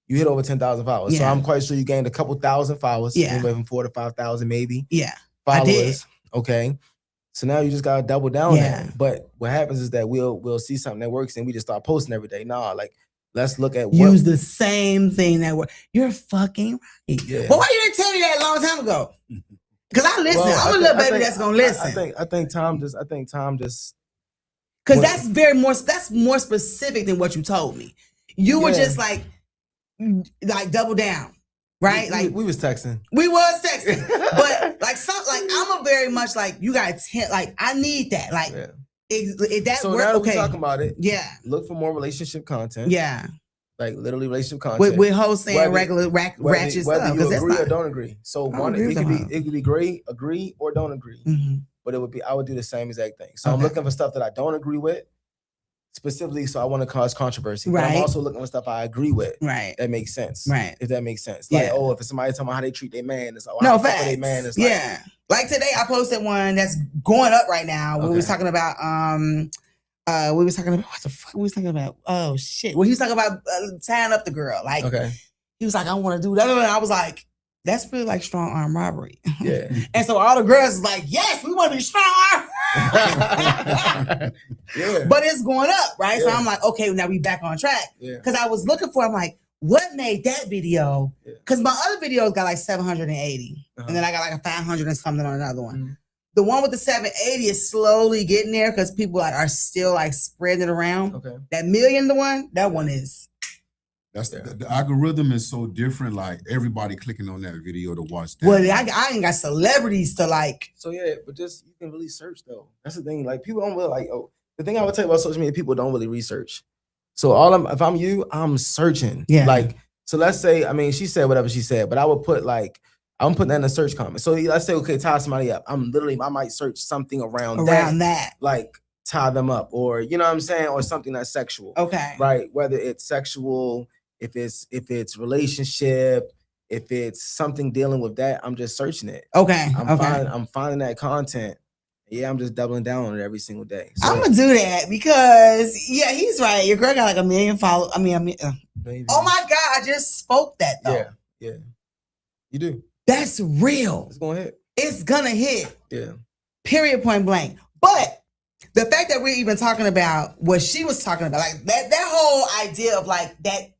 you hit over 10,000 followers. Yeah. So I'm quite sure you gained a couple thousand followers. Yeah, anywhere from 4,000 to 5,000 maybe. Yeah, followers. I did. Okay. So now you just gotta double down. Yeah. But what happens is that we'll see something that works and we just start posting every day. Nah, like let's look at use the same thing that works. You're fucking right. Yeah. But why you didn't tell me that a long time ago? Because I listen. Well, I'm a little baby that's gonna listen. I think time just because that's more specific than what you told me. You were just like double down. Right, we was texting. But I'm a very much like you got I need that. Like if that so work, now that okay. we talking about it. Yeah, look for more relationship content. Yeah, like literally relationship content with hosts saying regular ratchet whether stuff. You agree or don't agree. So it could be agree or don't agree. Mm-hmm. But I would do the same exact thing. So I'm looking for stuff that I don't agree with. Specifically, so I want to cause controversy. Right. But I'm also looking at stuff I agree with. Right. That makes sense. Right. If that makes sense. Like, if it's somebody talking about how they treat their man, it's like, no facts. Their man. It's like today I posted one that's going up right now. We was talking about what the fuck we was talking about? Oh shit. Well, he was talking about tying up the girl. Like he was like, I want to do that. And I was like, that's really like strong arm robbery. Yeah. And so all the girls is like, yes, we want to do strong arm Yeah. But it's going up, right? So Yeah. I'm like, okay, now we back on track. Yeah. Because I was looking for, I'm like, what made that video? Yeah. Because my other videos got like 780. And then I got like a 500 and something on another one. Mm-hmm. The one with the 780 is slowly getting there because people are still like spreading it around. Okay. That million, that one is. That's the algorithm is so different. Like everybody clicking on that video to watch that. Well, I ain't got celebrities to like. So yeah, but just you can really search though. That's the thing. Like people don't really like. Oh, the thing I would tell you about social media, people don't really research. So if I'm you, I'm searching. Yeah. Like so, let's say she said whatever she said, but I would put I'm putting that in the search comment. So let's say okay, tie somebody up. I might search something around that, like tie them up, or you know what I'm saying, or something that's sexual. Okay. Right. Whether it's sexual. If it's relationship, if it's something dealing with that, I'm just searching it. Okay. I'm finding that content. Yeah, I'm just doubling down on it every single day. So, I'm gonna do that because he's right. Your girl got like 1 million followers. Oh my God, I just spoke that though. Yeah. You do. That's real. It's gonna hit. It's gonna hit. Yeah. Period, point blank. But the fact that we're even talking about what she was talking about, like that whole idea of like that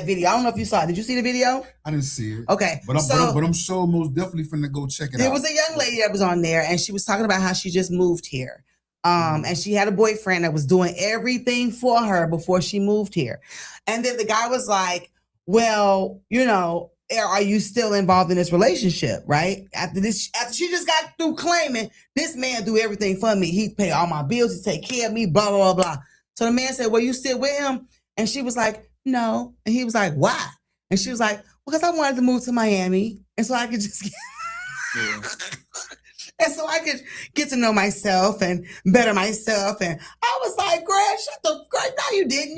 video. I don't know if you saw it. Did you see the video? I didn't see it. Okay. But I'm sure most definitely finna go check it out. There was a young lady that was on there and she was talking about how she just moved here. And she had a boyfriend that was doing everything for her before she moved here. And then the guy was like, well, are you still involved in this relationship? Right? After she just got through claiming this man do everything for me. He pay all my bills. He take care of me, blah, blah, blah, blah. So the man said, well, you still with him? And she was like, no. And he was like, why? And she was like, because I wanted to move to Miami. And so I could just and so I could get to know myself and better myself. And I was like, girl, shut the no, you didn't.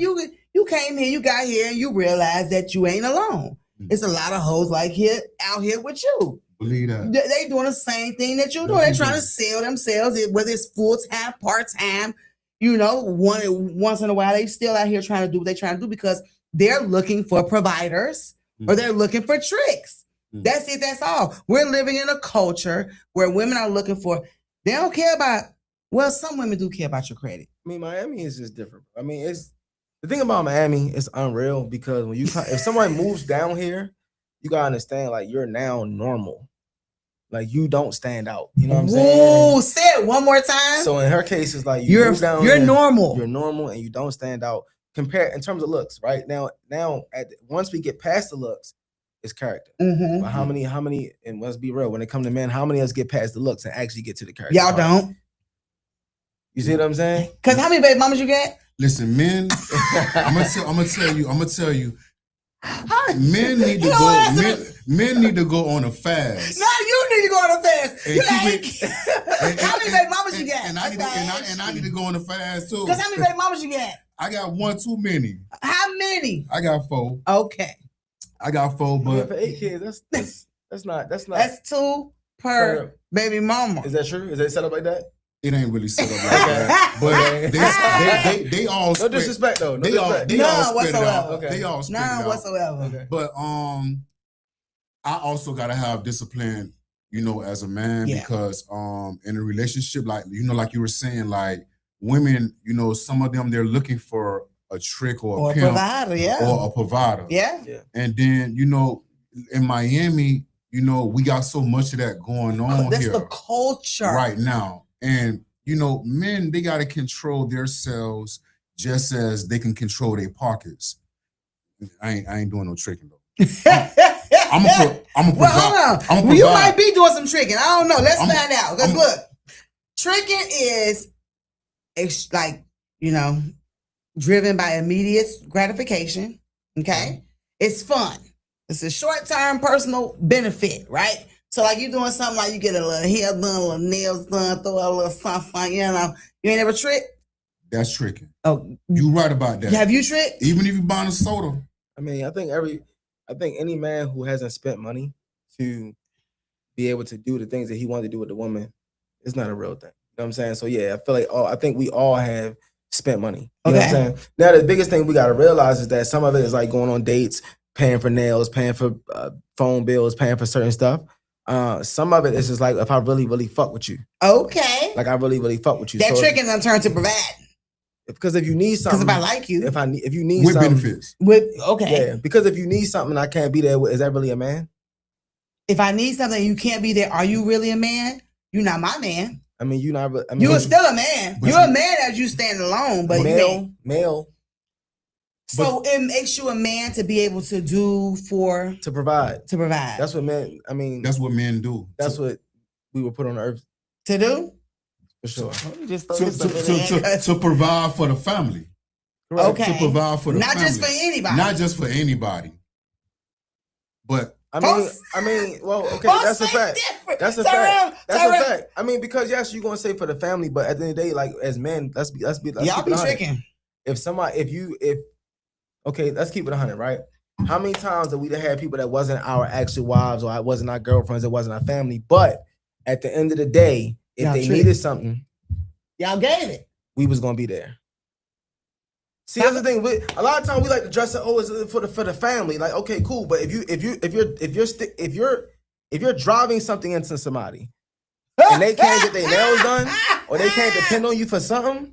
You came here, you got here, and you realized that you ain't alone. It's a lot of hoes out here with you. Believe that. They doing the same thing that you doing. They're trying to sell themselves, whether it's full-time, part-time, once in a while, they still out here trying to do what they're trying to do because they're looking for providers or they're looking for tricks. That's it. That's all. We're living in a culture where women are looking for, they don't care about, well, some women do care about your credit. Miami is just different. It's the thing about Miami is unreal because when if someone moves down here, you gotta understand, like, you're now normal. Like, you don't stand out. You know what I'm saying? Ooh, say it one more time. So in her case, it's like you're normal. You're normal and you don't stand out. Compare in terms of looks, right? Now once we get past the looks, it's character. Mm-hmm. But how many, and let's be real, when it comes to men, how many of us get past the looks and actually get to the character? Y'all don't. You see what I'm saying? Because how many baby mamas you get? Listen, men, I'm gonna tell you, men need to go. Men need to go on a fast. No, you need to go on a fast. How many baby mamas you got? And I need to go on a fast too. Because how many baby mamas you got? I got one too many. How many? I got 4. Okay. I got 4, but for 8 kids, that's not. That's 2 per baby mama. Is that true? Is it set up like that? it ain't really set up like that. But they all no disrespect though. They all spread it out. Okay. They all spread it out. None whatsoever. Okay. But I also gotta have discipline, you know, as a man, because in a relationship, like like you were saying, like women, you know, some of them they're looking for a trick or a pimp, provider, or a provider, and then in Miami, we got so much of that going on That's here. the culture right now, and men, they got to control themselves just as they can control their pockets. I ain't doing no tricking though. I'm a well, hold on. You might be doing some tricking. I don't know. Let's find out. Because look, tricking is like, driven by immediate gratification. Okay. It's fun. It's a short-term personal benefit, right? So like you doing something like you get a little hair done, a little nails done, throw a little something, you ain't ever tricked? That's tricking. Oh, you right about that. Have you tricked? Even if you buying a soda. I mean, I think any man who hasn't spent money to be able to do the things that he wanted to do with the woman, it's not a real thing. You know what I'm saying? So yeah, I feel like I think we all have spent money. You know what I'm saying? Now the biggest thing we got to realize is that some of it is like going on dates, paying for nails, paying for phone bills, paying for certain stuff. Some of it is just like if I really, really fuck with you. Okay. Like I really, really fuck with you. That so tricking them turn to provide. Because if you need something, Because if I like you, if you need With something, benefits. okay. yeah. Because if you need something, I can't be there. Is that really a man? If I need something, you can't be there. Are you really a man? You're not my man. I mean, you're not. I mean, You're still a man. but You're a man as you stand alone, but male. So it makes you a man to be able to do to provide. That's what men. I mean, That's what men do. That's what we were put on earth to do. For sure. To provide for the family. Okay. To provide for the not family. just for anybody. Not just for anybody. But I mean, well, okay, that's a fact. That's a fact. That's a fact. I mean, because yes, you're gonna say for the family, but at the end of the day, like as men, let's y'all be tricking. If okay, let's keep it 100, right? How many times have we had people that wasn't our actual wives or it wasn't our girlfriends, it wasn't our family, but at the end of the day, if y'all they needed something, y'all gave it. We was gonna be there. See, that's the thing. A lot of times we like to dress it. Oh, it's for the family. Like, okay, cool. But if you're driving something into somebody, and they can't get their nails done, or they can't depend on you for something,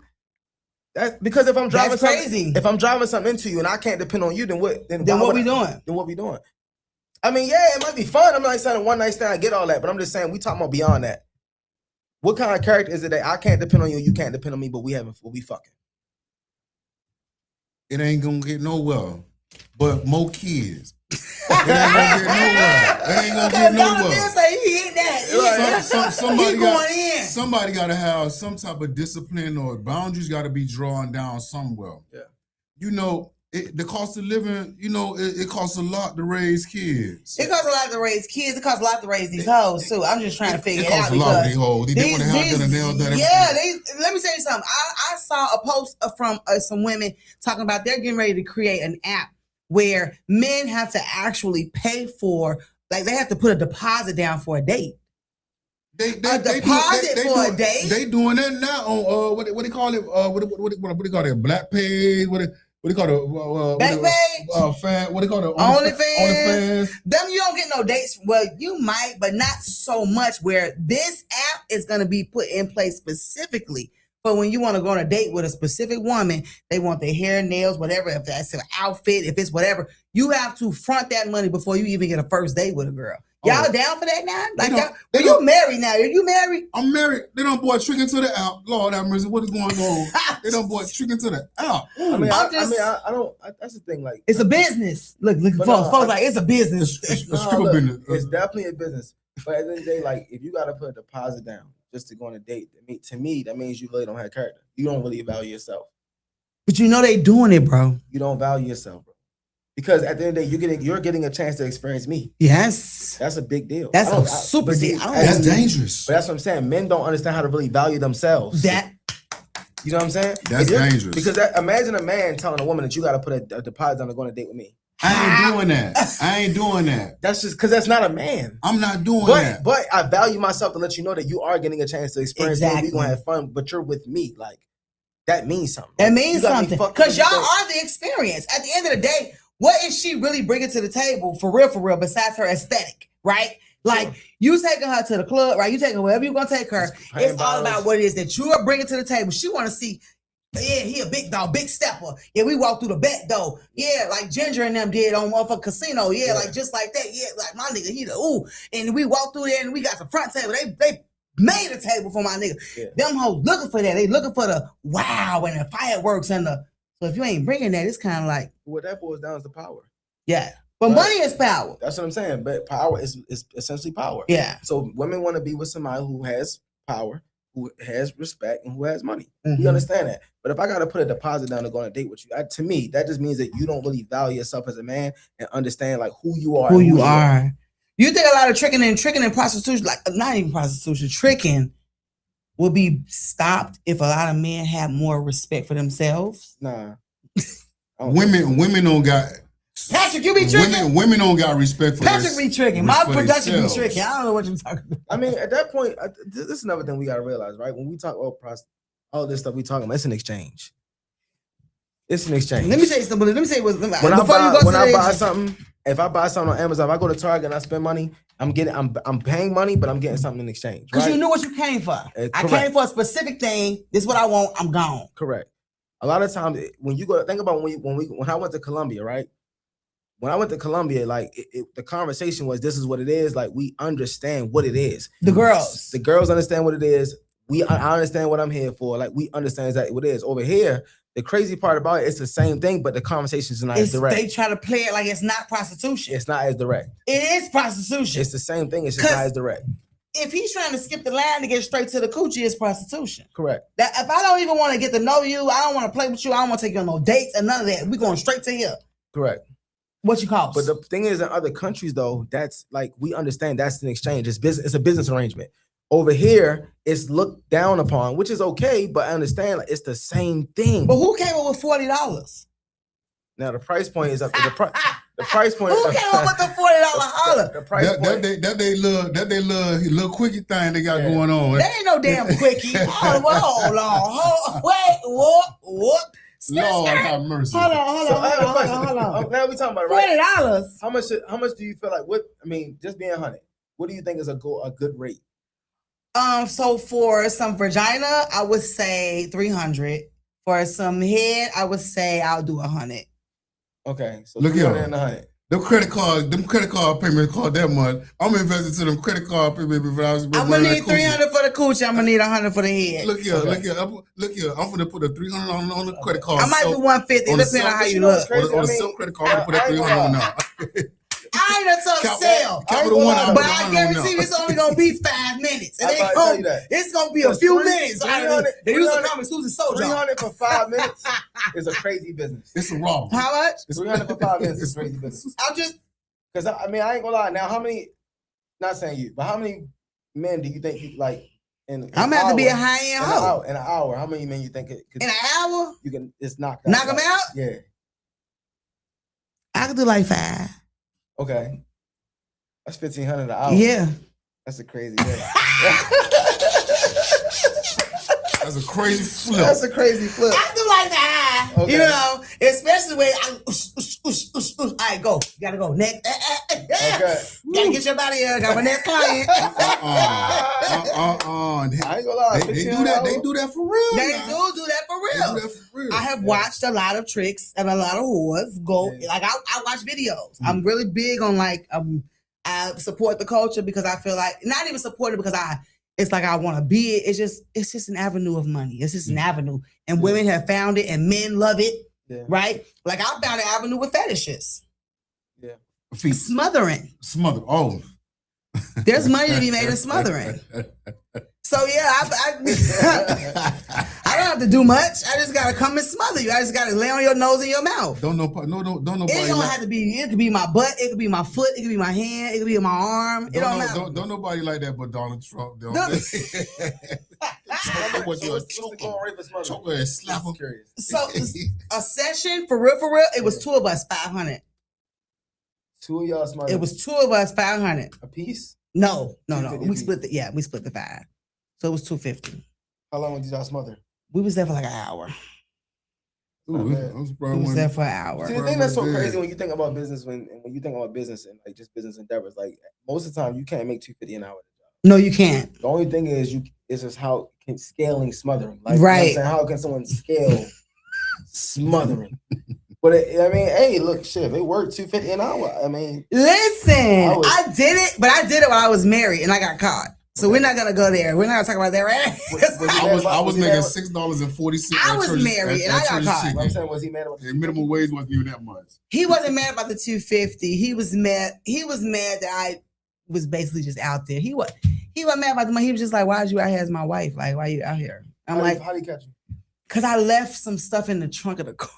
that because if I'm driving something into you and I can't depend on you, then what? Then what we doing? Then what we doing? I mean, yeah, it might be fun. I'm not saying one night stand. I get all that, but I'm just saying we talking about beyond that. What kind of character is it that I can't depend on you, you can't depend on me, but we fucking? It ain't gonna get nowhere. But more kids. It ain't gonna get nowhere. It ain't gonna get nowhere. Say he hit that. Somebody gotta have some type of discipline or boundaries gotta be drawn down somewhere. Yeah. You know, the cost of living, you know, it costs a lot to raise kids. It costs a lot to raise kids. It costs a lot to raise these hoes too. I'm just trying to figure it out. It costs a lot of these hoes. They want to have their nails done. Yeah, let me tell you something. I saw a post from some women talking about they're getting ready to create an app where men have to actually pay for, like they have to put a deposit down for a date. A deposit for a date. They doing that now on what they call it? What do you call it? BLAQQ. What do you call it? What do you call it? OnlyFans. Them you don't get no dates. Well, you might, but not so much. Where this app is going to be put in place specifically for when you want to go on a date with a specific woman. They want their hair, nails, whatever. If that's an outfit, if it's whatever, you have to front that money before you even get a first date with a girl. Y'all down for that now? Like you married now? Are you married? I'm married. They don't boy tricking to the app. Lord have mercy. What is going on? They don't boy tricking to the app. I don't. That's the thing. Like it's a business. Look, folks, like it's a business. It's definitely a business. But at the end of the day, like if you got to put a deposit down just to go on a date, to me, that means you really don't have character. You don't really value yourself. But you know they doing it, bro. You don't value yourself, bro. Because at the end of the day, you're getting a chance to experience me. Yes. That's a big deal. That's a super deal. That's dangerous. But that's what I'm saying. Men don't understand how to really value themselves. You know what I'm saying? That's dangerous. Because imagine a man telling a woman that you got to put a deposit on to go on a date with me. I ain't doing that. That's just because that's not a man. I'm not doing that. But I value myself to let you know that you are getting a chance to experience me. We're going to have fun, but you're with me. Like, that means something. That means something. Because y'all are the experience. At the end of the day, what is she really bringing to the table for real, besides her aesthetic, right? Like you taking her to the club, right? You taking her wherever you're going to take her. It's all about what it is that you are bringing to the table. She want to see, yeah, he a big dog, big stepper. Yeah, we walked through the back door. Yeah, like Ginger and them did on motherfucking casino. Yeah, like just like that. Yeah, like my nigga, he the ooh. And we walked through there and we got the front table. They made a table for my nigga. Yeah. Them hoes looking for that. They looking for the wow and the fireworks and the. So if you ain't bringing that, it's kind of like what that boils down is the power. Yeah, but money is power. That's what I'm saying. But power is essentially power. Yeah. So women want to be with somebody who has power, who has respect, and who has money. We understand that. But if I got to put a deposit down to go on a date with you, to me, that just means that you don't really value yourself as a man and understand like who you are. Who you are. You think a lot of tricking and prostitution, like not even prostitution, tricking will be stopped if a lot of men have more respect for themselves? Nah. Women don't got. Patrick, you be tricking? Women don't got respect for Patrick be tricking. My production be tricking. I don't know what you're talking about. I mean, at that point, this is another thing we got to realize, right? When we talk about all this stuff we talking about, it's an exchange. It's an exchange. Let me say something. Let me say when I buy something, if I buy something on Amazon, if I go to Target and I spend money, I'm paying money, but I'm getting something in exchange. Because right? you knew what you came for. I Correct. came for a specific thing. This is what I want. I'm gone. Correct. A lot of times when you go think about when I went to Colombia, right? When I went to Colombia, like the conversation was, this is what it is. Like we understand what it is. The girls understand what it is. I understand what I'm here for. Like we understand exactly what it is. Over here, the crazy part about it, it's the same thing, but the conversations are not as direct. They try to play it like it's not prostitution. It's not as direct. It is prostitution. It's the same thing. It's just not as direct. If he's trying to skip the line to get straight to the coochie, it's prostitution. Correct. That if I don't even want to get to know you, I don't want to play with you, I don't want to take you on no dates and none of that. We're going straight to here. Correct. What you cost? But the thing is, in other countries, though, that's like we understand that's an exchange. It's business. It's a business arrangement. Over here, it's looked down upon, which is okay, but I understand like it's the same thing. But who came up with $40? Now the price point is up. The price point. Who came up with the $40 holler? The price point. That they little quickie thing they got going on. That ain't no damn quickie. Hold on. Wait, what? Lord have mercy. Hold on. Now we talking about it, right? $40. How much do you feel like? What I mean, just being honest. What do you think is a good rate? So for some vagina, I would say 300. For some head, I would say I'll do 100. Okay, so look here. 100. Them credit card payments cost that much. I'm investing to them credit card payments. I'm gonna need 300 for the coochie. I'm gonna need 100 for the head. Look here. I'm gonna put a 300 on the credit card. I might do 150. Depending on how you look. On the silk credit card, I put that 300 on now. I ain't a tough sale, but I guarantee it's only gonna be 5 minutes. It's gonna be a few minutes. They use a common Susan Sojo. 300 for 5 minutes is a crazy business. It's a wrong. How much? 300 for 5 minutes is crazy business. I'm just because I mean I ain't gonna lie. Now how many? Not saying you, but how many men do you think you like? I'm gonna have to be a high end hoe. In an hour, how many men you think in an hour you can just knock them out? Yeah, I could do like 5. Okay, that's $1,500 an hour. Yeah, that's a crazy day. That's a crazy flip. That's a crazy flip. I do like that. Okay. You know, especially when all right, go. You gotta go next. Okay. Gotta get your body here. Got my next client. I ain't gonna lie. They do that. They do that for real. They do that for real. I have watched a lot of tricks and a lot of whores go. Yeah. Like I watch videos. I'm really big on like I support the culture because I feel like not even support it because it's like I want to be it. It's just an avenue of money. It's just an avenue, and women have found it, and men love it. Yeah. Right? Like I found an avenue with fetishes. Yeah. Smothering. Oh. There's money to be made in smothering. So yeah, I don't have to do much. I just gotta come and smother you. I just gotta lay on your nose and your mouth. Don't nobody. It don't have to be. It could be my butt. It could be my foot. It could be my hand. It could be my arm. It don't matter. Don't nobody like that, but Donald Trump. So a session for real. It was 2 of us, 500. 2 of y'all smothered. It was 2 of us, 500 a piece. No. We split the 5. So it was 250. How long did y'all smother? We was there for like an hour. We was there for an hour. See, the thing that's so crazy when you think about business, when you think about business and like just business endeavors, like most of the time you can't make $250 an hour. No, you can't. The only thing is it's just how can scaling smothering. Like, right. You know how can someone scale smothering? But I mean, hey, look, shit, they work $250 an hour. I mean, listen, I did it, but I did it while I was married and I got caught. So we're not gonna go there. We're not gonna talk about that, right? I was making $6.40. I was married and I got caught. I'm saying, was he mad about the minimum wage wasn't even that much? He wasn't mad about the $250. He was mad that I was basically just out there. He wasn't mad about the money. He was just like, "Why are you out here as my wife? Like, why are you out here?" I'm like, "How did he catch you?" Because I left some stuff in the trunk of the car.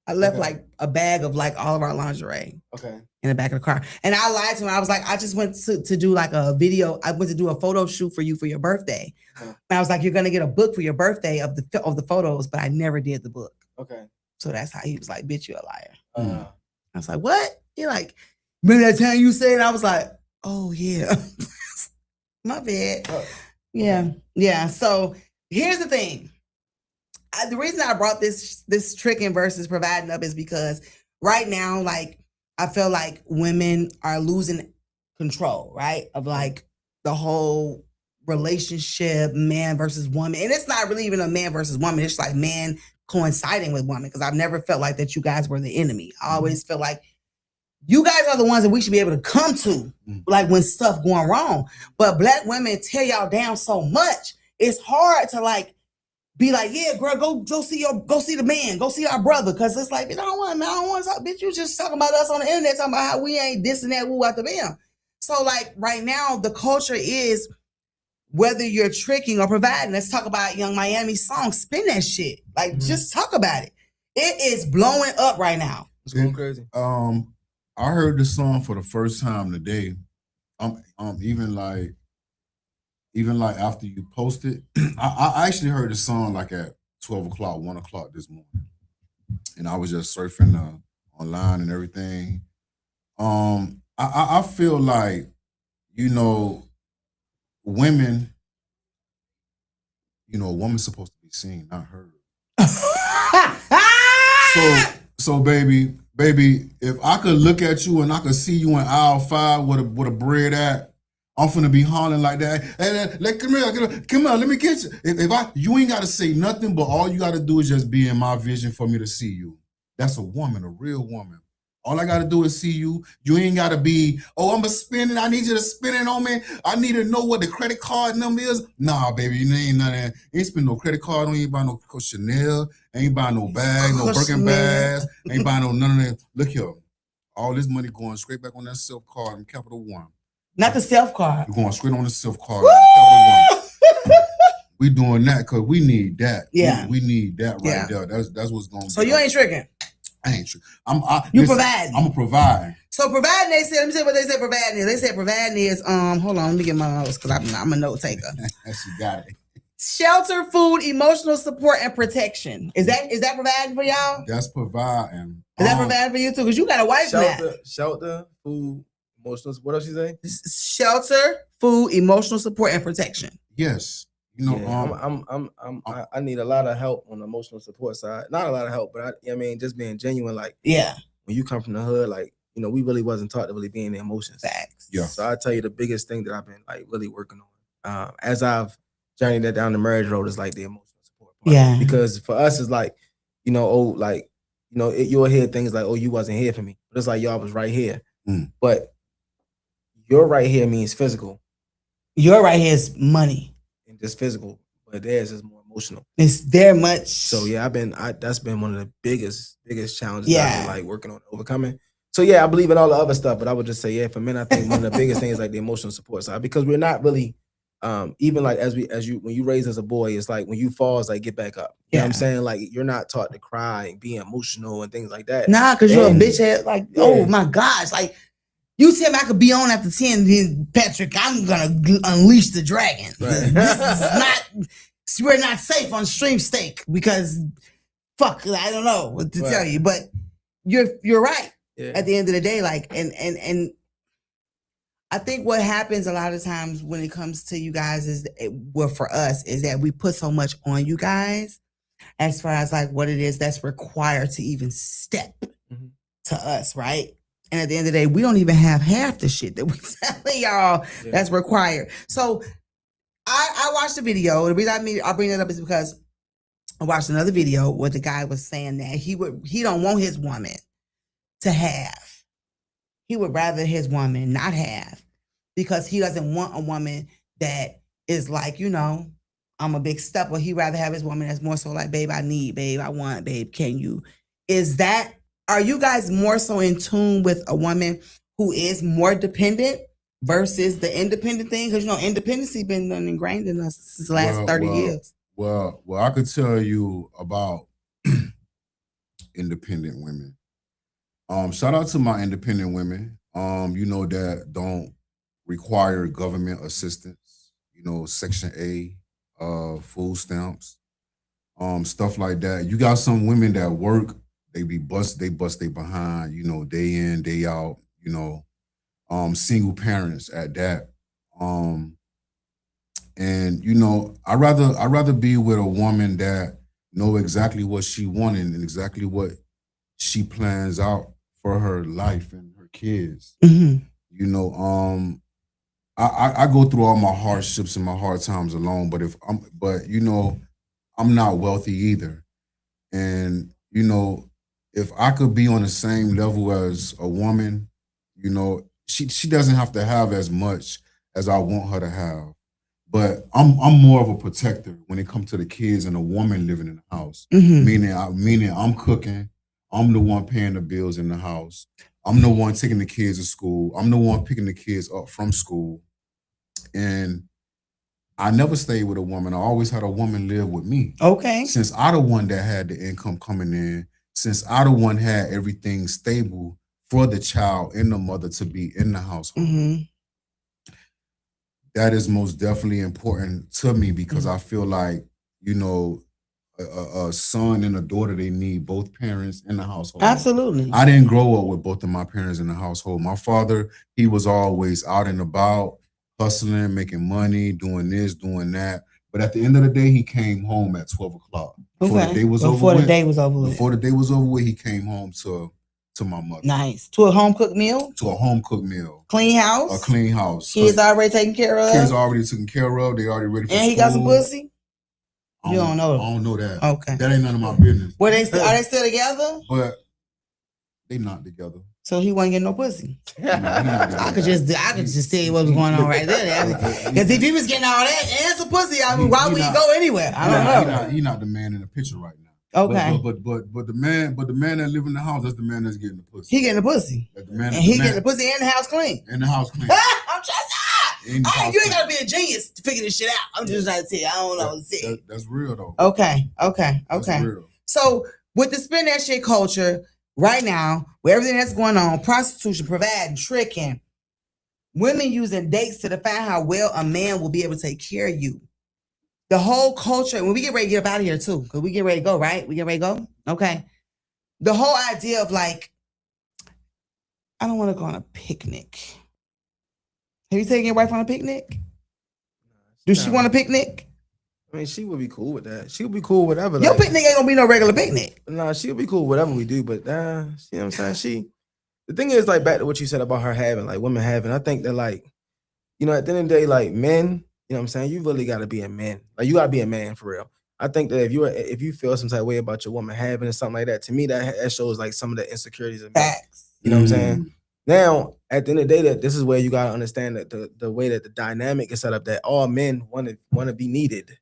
I left like a bag of like all of our lingerie. Okay. In the back of the car. And I lied to him. I was like, I just went to do like a video. I went to do a photo shoot for you for your birthday. And I was like, you're gonna get a book for your birthday of the photos, but I never did the book. Okay. So that's how he was like, bitch, you're a liar. I was like, what? He like, remember that time you said? I was like, oh yeah. My bad. Yeah. So here's the thing. The reason I brought this tricking versus providing up is because right now, like I feel like women are losing control, right? Of like the whole relationship, man versus woman. And it's not really even a man versus woman. It's like man coinciding with woman. Because I've never felt like that you guys were the enemy. I always feel like you guys are the ones that we should be able to come to, like when stuff going wrong. But Black women tear y'all down so much. It's hard to like be like, yeah, girl, go see the man, go see our brother, because it's like, I don't want to talk, bitch. You just talking about us on the internet, talking about how we ain't this and that, woo out the bam. So like right now, the culture is whether you're tricking or providing. Let's talk about Young Miami's song, spin that shit. Like just talk about it. It is blowing up right now. It's going crazy. I heard the song for the first time today. Even like after you posted, I actually heard the song like at 12 o'clock, 1 o'clock this morning. And I was just surfing online and everything. I feel like, women, a woman's supposed to be seen, not heard. So baby, if I could look at you and I could see you in aisle 5 with a bread at, I'm finna be hollering like that. Hey, come here, let me get you. You ain't gotta say nothing, but all you gotta do is just be in my vision for me to see you. That's a woman, a real woman. All I gotta do is see you. You ain't gotta be, I'm gonna spin it. I need you to spin it on me. I need to know what the credit card number is. Nah, baby, you ain't none of that. Ain't spend no credit card on you. Ain't buy no Chanel. Ain't buy no bag, no Birkin bags. Ain't buy no none of that. Look here, all this money going straight back on that self card in Capital One. Not the self card. We're going straight on the self card. Capital One. We doing that because we need that. Yeah, we need that right there. That's what's going. So you ain't tricking. I ain't true. You provide. I'm a provider. So providing, they said, let me see what they said providing is. They said providing is, hold on, let me get my notes because I'm a note taker. She got it. Shelter, food, emotional support, and protection. Is that providing for y'all? That's providing. Is that providing for you too? Because you got a wife now. Shelter, food, emotional. What else you say? Shelter, food, emotional support, and protection. Yes. I need a lot of help on the emotional support side. Not a lot of help, but just being genuine. Like, when you come from the hood, like, we really wasn't taught to really be in the emotions. Facts. Yeah. So I tell you, the biggest thing that I've been like really working on, as I've journeyed that down the marriage road, is like the emotional support part. Yeah. Because for us, it's like, you'll hear things like, you wasn't here for me. But it's like, y'all was right here. But your right here means physical. Your right here is money. Just physical, but theirs is more emotional. It's very much. So yeah, that's been one of the biggest challenges I've been like working on overcoming. So yeah, I believe in all the other stuff, but I would just say, for men, I think one of the biggest things is like the emotional support side, because we're not really, even like when you raise as a boy, it's like when you fall, it's like get back up. You know what I'm saying? Like you're not taught to cry and be emotional and things like that. Nah, because you're a bitch head. Like, oh my gosh, like. You tell me I could be on after 10, then Patrick, I'm gonna unleash the dragon. Right. We're not safe on Stream Steak because fuck, I don't know what to tell you. But you're right. Yeah. At the end of the day, like and I think what happens a lot of times when it comes to you guys is for us is that we put so much on you guys as far as like what it is that's required to even step to us, right? And at the end of the day, we don't even have half the shit that we telling y'all that's required. So I watched the video. The reason I bring it up is because I watched another video where the guy was saying that he don't want his woman to have. He would rather his woman not have, because he doesn't want a woman that is like, I'm a big stepper. He'd rather have his woman that's more so like, babe, I need, babe, I want, babe, can you? Are you guys more so in tune with a woman who is more dependent versus the independent thing? Because, independency been ingrained in us since the last 30 years. Well, I could tell you about independent women. Shout out to my independent women, that don't require government assistance, Section A, food stamps, stuff like that. You got some women that work. They bust they behind, day in, day out, single parents at that. And I'd rather be with a woman that know exactly what she wanted and exactly what she plans out for her life and her kids. Mm-hmm. You know, I go through all my hardships and my hard times alone, but you know, I'm not wealthy either. And, you know, if I could be on the same level as a woman, you know, she doesn't have to have as much as I want her to have. But I'm more of a protector when it comes to the kids and a woman living in the house. Mm-hmm. Meaning I'm cooking, I'm the one paying the bills in the house. I'm the one taking the kids to school. I'm the one picking the kids up from school. And I never stayed with a woman. I always had a woman live with me. Okay. Since I the one that had the income coming in, since I the one had everything stable for the child and the mother to be in the household. Mm-hmm. That is most definitely important to me because I feel like, you know, a son and a daughter, they need both parents in the household. Absolutely. I didn't grow up with both of my parents in the household. My father, he was always out and about, hustling, making money, doing this, doing that. But at the end of the day, he came home at 12 o'clock. Before the day was over Before with. the day was over with. Before the day was over with, he came home to my mother. Nice. To a home cooked meal? To a home cooked meal. Clean house? A clean house. Kids already taken care of? Kids already taken care of. They already ready for school. And he got some pussy? You don't know. I don't know that. Okay. That ain't none of my business. Are they still together? But they not together. So he wasn't getting no pussy. I could just see what was going on right there. Because if he was getting all that and some pussy, I mean, why would he go anywhere? I don't know. He not the man in the picture right now. Okay. But the man that live in the house, that's the man that's getting the pussy. He getting the pussy. Getting the pussy and the house clean. And the house clean. I'm just you ain't gotta be a genius to figure this shit out. I'm just trying to tell you. I don't know what to say. That's real though. Okay. That's real. So with the spend that shit culture right now, with everything that's going on, prostitution, providing, tricking, women using dates to define how well a man will be able to take care of you. The whole culture, when we get ready to get up out of here too, because we get ready to go, right? We get ready to go? Okay. The whole idea of like, I don't want to go on a picnic. Have you taken your wife on a picnic? Does she want a picnic? I mean, she would be cool with that. She would be cool with whatever. Your picnic ain't gonna be no regular picnic. Nah, she would be cool with whatever we do, but see what I'm saying? The thing is, like, back to what you said about her having, like, women having, I think that, like, you know, at the end of the day, like, men, you know what I'm saying? You really got to be a man. Like, you got to be a man for real. I think that if you feel some type of way about your woman having or something like that, to me, that shows, like, some of the insecurities of men. Facts. You know what I'm saying? Now, at the end of the day, that this is where you got to understand that the way that the dynamic is set up, that all men want to be needed.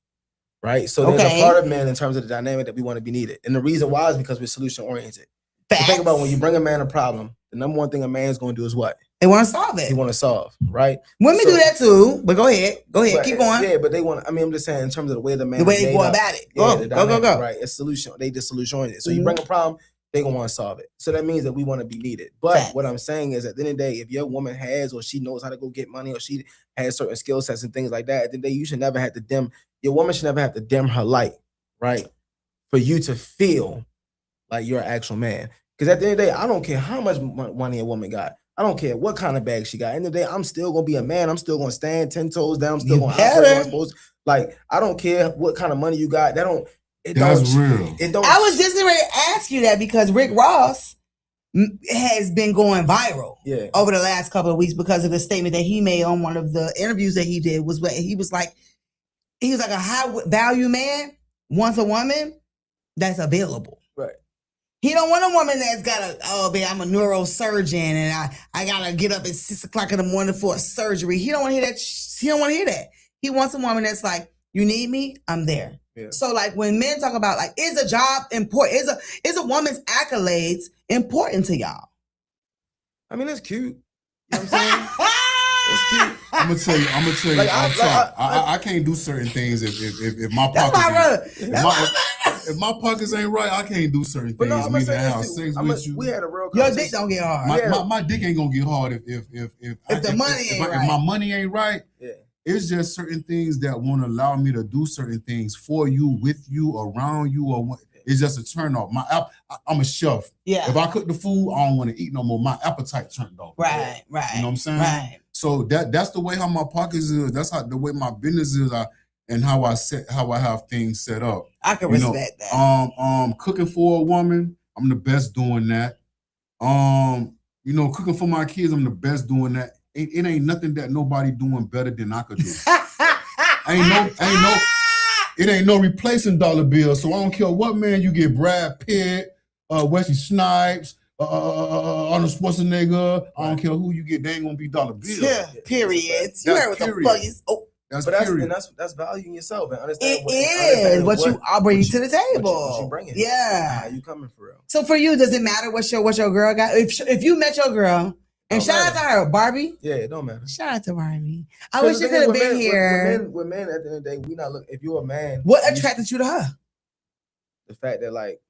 Right. So there's a part of men in terms of the dynamic that we want to be needed. And the reason why is because we're solution oriented. So think about when you bring a man a problem, the number one thing a man's going to do is what? They want to solve it. They want to solve, right? Women do that too, but go ahead. Keep going. Yeah, but they want, I mean, I'm just saying in terms of the way the man, the way they go about it. Go. Right. It's solution. They just solution oriented. So you bring a problem, they going to want to solve it. So that means that we want to be needed. But what I'm saying is at the end of the day, if your woman has, or she knows how to go get money, or she has certain skill sets and things like that, at the end of the day, you should never have to dim, your woman should never have to dim her light, right? For you to feel like you're an actual man. Because at the end of the day, I don't care how much money a woman got. I don't care what kind of bag she got. At the end of the day, I'm still going to be a man. I'm still going to stand 10 toes down. I'm still going to operate. Like, I don't care what kind of money you got. That's real. I was just going to ask you that because Rick Ross has been going viral over the last couple of weeks because of the statement that he made on one of the interviews that he did. Was what he was like a high value man wants a woman that's available. Right. He don't want a woman that's got I'm a neurosurgeon and I gotta get up at 6 o'clock in the morning for a surgery. He don't want to hear that. He don't want to hear that. He wants a woman that's like, you need me, I'm there. Yeah. So like when men talk about like, is a job important? Is a woman's accolades important to y'all? I mean, it's cute. You know what I'm saying? It's cute. I'm gonna tell you. Like, I can't do certain things if my pockets. If my pockets ain't right, I can't do certain things. No, We have sex with you. We had a real your dick don't get hard. My dick ain't gonna get hard if the money ain't right. If my money ain't right, it's just certain things that won't allow me to do certain things for you, with you, around you, or it's just a turn off. I'm a chef. Yeah. If I cook the food, I don't want to eat no more. My appetite turned off. Right. You know what I'm saying? Right. So that's the way how my pockets is. That's the way my business is. And how I have things set up. I can respect that. Cooking for a woman, I'm the best doing that. You know, cooking for my kids, I'm the best doing that. It ain't nothing that nobody doing better than I could do. It ain't no replacing dollar bills. So I don't care what man you get, Brad Pitt, Wesley Snipes, Arnold Schwarzenegger. I don't care who you get, they ain't gonna be dollar bills. Yeah, period. You heard what the fuck is. Oh, that's valuing yourself and understand what you are bringing to the table. What you bringing? Yeah, how you coming for real? So for you, does it matter what your girl got? If you met your girl, and shout out to her, Barbie. Yeah, it don't matter. Shout out to Barbie. I wish you could have been here. With men, at the end of the day, we not look. If you're a man, what attracted you to her? The fact that like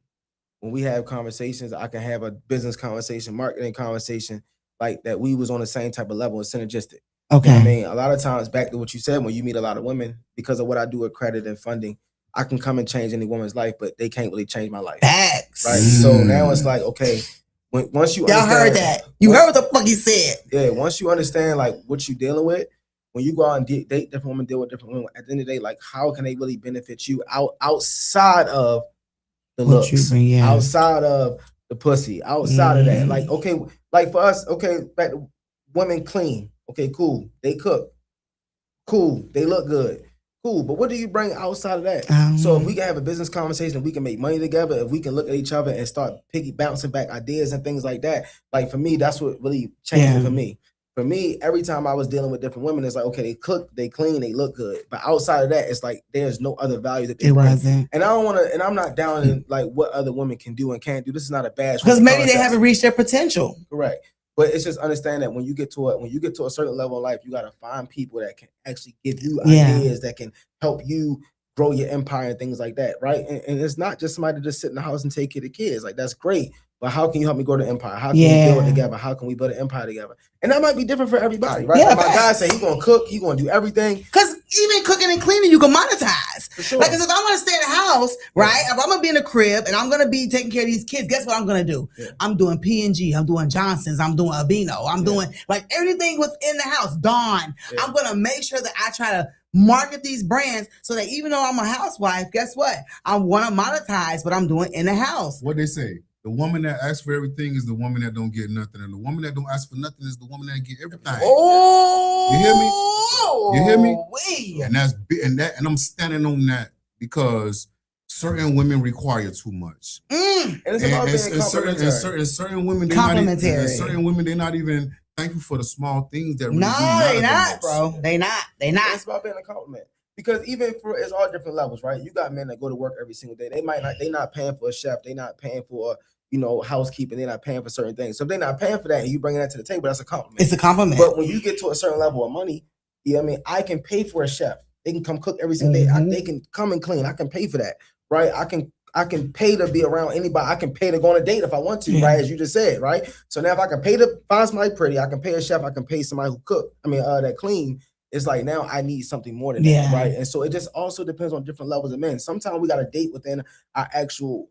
when we have conversations, I can have a business conversation, marketing conversation, like that. We was on the same type of level and synergistic. Okay. You know what I mean, a lot of times, back to what you said, when you meet a lot of women, because of what I do with credit and funding, I can come and change any woman's life, but they can't really change my life. Facts. Right. So now it's like, okay, once you y'all heard that, you heard what the fuck he said. Yeah. Once you understand like what you dealing with, when you go out and date different women, deal with different women, at the end of the day, like how can they really benefit you outside of the looks, outside of the pussy, outside of that? Like, okay, like for us, okay, back to women clean. Okay, cool. They cook. Cool. They look good. Cool. But what do you bring outside of that? So if we can have a business conversation, we can make money together, if we can look at each other and start bouncing back ideas and things like that, like for me, that's what really changed it for me. For me, every time I was dealing with different women, it's like, okay, they cook, they clean, they look good. But outside of that, it's like there's no other value that they bring. Wasn't. And I don't want to, and I'm not down in like what other women can do and can't do. This is not a bash. Because maybe they haven't reached their potential. Correct. But it's just understand that when you get to a certain level in life, you got to find people that can actually give you ideas that can help you grow your empire and things like that, right? And it's not just somebody to just sit in the house and take care of the kids. Like that's great, but how can you help me grow the empire? How can we build it together? How can we build an empire together? And that might be different for everybody, right? Like my guy say he gonna cook, he gonna do everything. Because even cooking and cleaning, you can monetize. For sure. Like, if I want to stay in the house, right? If I'm gonna be in the crib and I'm gonna be taking care of these kids, guess what I'm gonna do? I'm doing P&G, I'm doing Johnson's, I'm doing Aveeno, I'm doing like everything within the house. Dawn. I'm gonna make sure that I try to market these brands so that even though I'm a housewife, guess what? I want to monetize what I'm doing in the house. What they say, the woman that asks for everything is the woman that don't get nothing, and the woman that don't ask for nothing is the woman that get everything. Oh, you hear me? And that's and I'm standing on that because certain women require too much. And it's about being complimentary. Certain women, certain women, they're not even thankful for the small things that really they not, bro. They not. It's about being a compliment. Because even for it's all different levels, right? You got men that go to work every single day. They not paying for a chef. They're not paying for housekeeping. They're not paying for certain things. So if they're not paying for that and you bringing that to the table, that's a compliment. It's a compliment. But when you get to a certain level of money, you know what I mean? I can pay for a chef. They can come cook every single day. They can come and clean. I can pay for that, right? I can pay to be around anybody. I can pay to go on a date if I want to, right? As you just said, right? So now if I can pay to find somebody pretty, I can pay a chef, I can pay somebody who cook. that clean. It's like now I need something more than that, right? And so it just also depends on different levels of men. Sometimes we got to date within our actual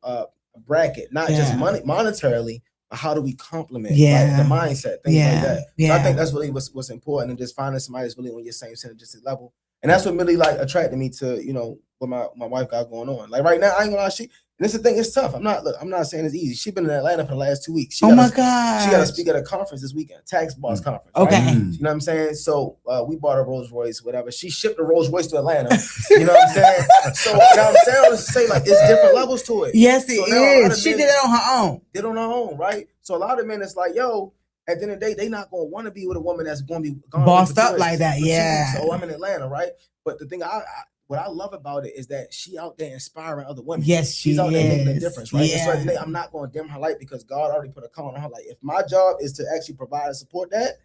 bracket, not just monetarily, but how do we complement the mindset, things like that. So I think that's really what's important, and just finding somebody that's really on your same synergistic level. And that's what really like attracted me to, what my wife got going on. Like right now, I ain't gonna lie, and this is the thing, it's tough. I'm not saying it's easy. She's been in Atlanta for the last 2 weeks. Oh my God. She got to speak at a conference this weekend, tax boss conference. Okay. Right? You know what I'm saying? So we bought a Rolls Royce, whatever. She shipped a Rolls Royce to Atlanta. You know what I'm saying? So you know what I'm saying? I was say like it's different levels to it. Yes, it is. She did it on her own. Did on her own, right? So a lot of men, it's like, yo, at the end of the day, they not gonna want to be with a woman that's gonna be bossed up like that. So I'm in Atlanta, right? But the thing what I love about it is that she out there inspiring other women. Yes, she's out there making a difference, right? Yeah. And so I'm not going to dim her light because God already put a cone on her light. If my job is to actually provide and support that,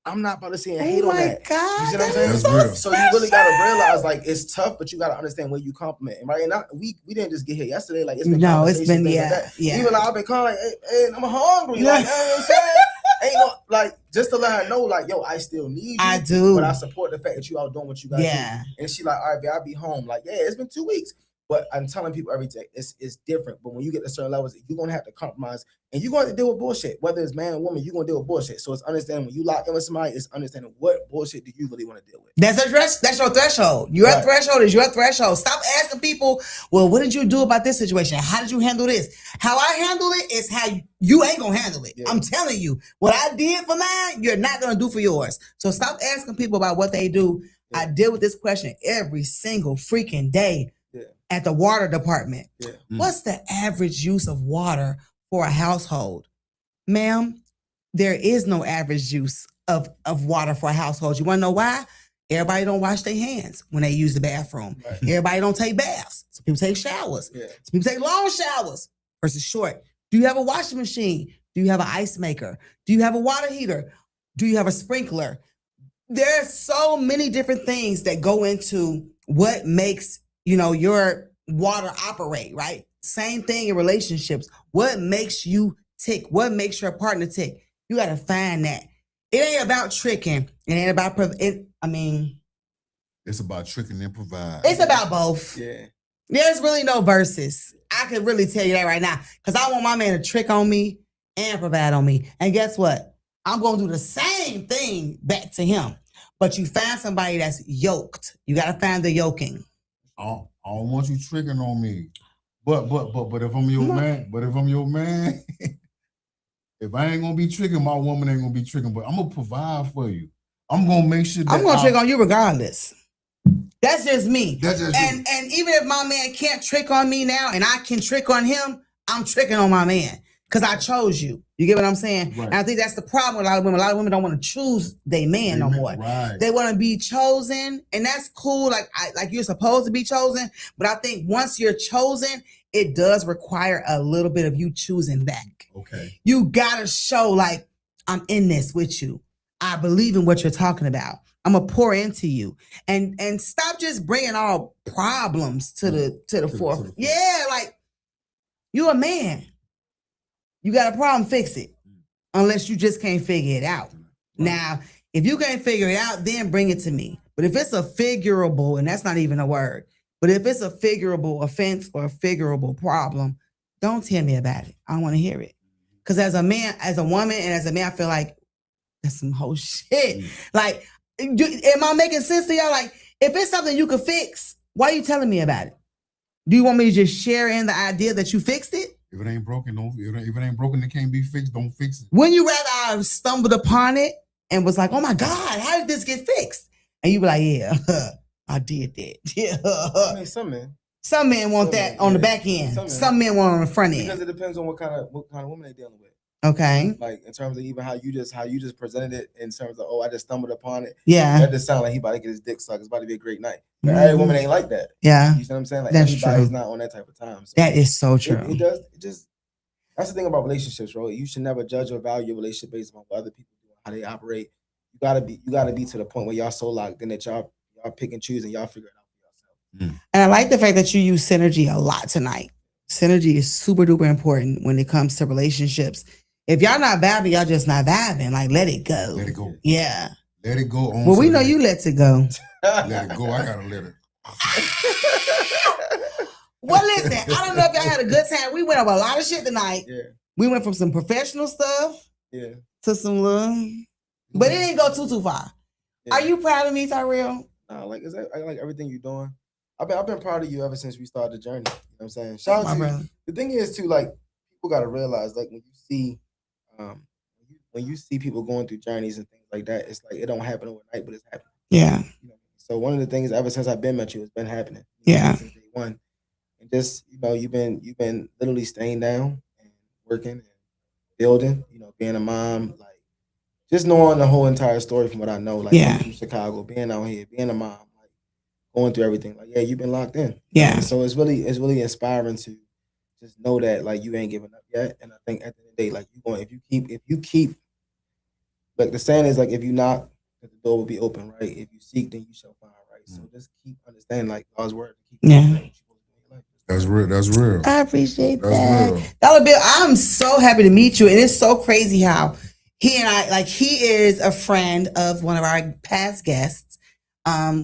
I'm not about to see and hate on that. God, you see what I'm saying? So you really got to realize like it's tough, but you got to understand where you compliment, right? And we didn't just get here yesterday. Like it's been Even like I've been calling, hey, I'm hungry. Like, you know what I'm saying? Ain't no like just to let her know, like, yo, I still need you. I do, but I support the fact that you out doing what you got to do. And she like, all right, babe, I'll be home. Like, yeah, it's been 2 weeks. But I'm telling people every day, it's different. But when you get to certain levels, you're gonna have to compromise, and you're going to deal with bullshit. Whether it's man or woman, you're gonna deal with bullshit. So it's understanding when you lock in with somebody, it's understanding what bullshit do you really want to deal with. That's your threshold. Your Right. threshold is your threshold. Stop asking people, well, what did you do about this situation? How did you handle this? How I handle it is how you ain't gonna handle it. Yeah. I'm telling you, what I did for mine, you're not gonna do for yours. So stop asking people about what they do. Yeah. I deal with this question every single freaking day at the water department. Yeah. What's the average use of water for a household? Ma'am, there is no average use of water for a household. You want to know why? Everybody don't wash their hands when they use the bathroom. Right. Everybody don't take baths. Some people take showers. Yeah. Some people take long showers versus short. Do you have a washing machine? Do you have an ice maker? Do you have a water heater? Do you have a sprinkler? There's so many different things that go into what makes, your water operate, right? Same thing in relationships. What makes you tick? What makes your partner tick? You got to find that. It ain't about tricking. It ain't about, It's about tricking and provide. it's about both. Yeah. There's really no verses. I can really tell you that right now. Because I want my man to trick on me and provide on me. And guess what? I'm going to do the same thing back to him. But you find somebody that's yoked. You got to find the yoking. I don't want you tricking on me. But if I'm your man, if I ain't gonna be tricking, my woman ain't gonna be tricking. But I'm gonna provide for you. I'm gonna make sure that I'm gonna trick on you regardless. That's just me. That's just and even if my man can't trick on me now and I can trick on him, I'm tricking on my man. Because I chose you. You get what I'm saying? Right. And I think that's the problem with a lot of women. A lot of women don't want to choose their man no more. Right. They want to be chosen, and that's cool. Like you're supposed to be chosen. But I think once you're chosen, it does require a little bit of you choosing back. Okay. You gotta show like I'm in this with you. I believe in what you're talking about. I'm gonna pour into you, and stop just bringing all problems to the forefront. Yeah, like you a man. You got a problem, fix it. Unless you just can't figure it out. Right. Now, if you can't figure it out, then bring it to me. But if it's a figurable, and that's not even a word, but if it's a figurable offense or a figurable problem, don't tell me about it. I don't want to hear it. Because as a man, as a woman, and as a man, I feel like that's some whole shit. Like, am I making sense to y'all? Like, if it's something you could fix, why are you telling me about it? Do you want me to just share in the idea that you fixed it? If it ain't broken, if it ain't broken, it can't be fixed. Don't fix it. Wouldn't you rather I stumbled upon it and was like, "Oh my God, how did this get fixed?" And you be like, "Yeah, I did that." Yeah. I mean, some men want that on the back end. Some men want it on the front end. Because it depends on what kind of woman they're dealing with. Okay. Like in terms of even how you just presented it in terms of, oh, I just stumbled upon it. Yeah. That just sound like he about to get his dick sucked. It's about to be a great night. But every woman ain't like that. Yeah. You see what I'm saying? Like that's everybody's true. not on that type of time. So that is so true. It does. That's the thing about relationships, bro. You should never judge or value a relationship based on what other people do, how they operate. You gotta be to the point where y'all so locked in that y'all pick and choose and y'all figure it out for yourself. And I like the fact that you use synergy a lot tonight. Synergy is super duper important when it comes to relationships. If y'all not vibing, y'all just not vibing. Like, let it go. Let it go. Yeah. Let it go. On well, we know you let it go. Let it go. I gotta let it. Well, listen, I don't know if y'all had a good time. We went over a lot of shit tonight. Yeah. We went from some professional stuff to some little, but it didn't go too far. Yeah. Are you proud of me, Tyrell? I like everything you're doing. I've been proud of you ever since we started the journey. You know what I'm saying? Shout out to you. The thing is too, like, people gotta realize, like, when you see people going through journeys and things like that, it's like it don't happen overnight, but it's happening. Yeah. You know, so one of the things ever since I've been met you, it's been happening. Yeah. Since day one. And just, you've been literally staying down and working and building, being a mom, like just knowing the whole entire story from what I know, like from Chicago, being out here, being a mom, like going through everything. Like, yeah, you've been locked in. Yeah. And so it's really inspiring to just know that, like, you ain't giving up yet. And I think at the end of the day, like, if you keep, like the saying is, like, if you knock, the door will be open, right? If you seek, then you shall find, right? So just keep understanding, like, God's word. That's real. That's real. I appreciate That's that. real. Dollar Bill, I'm so happy to meet you. And it's so crazy how he and I, like, he is a friend of one of our past guests,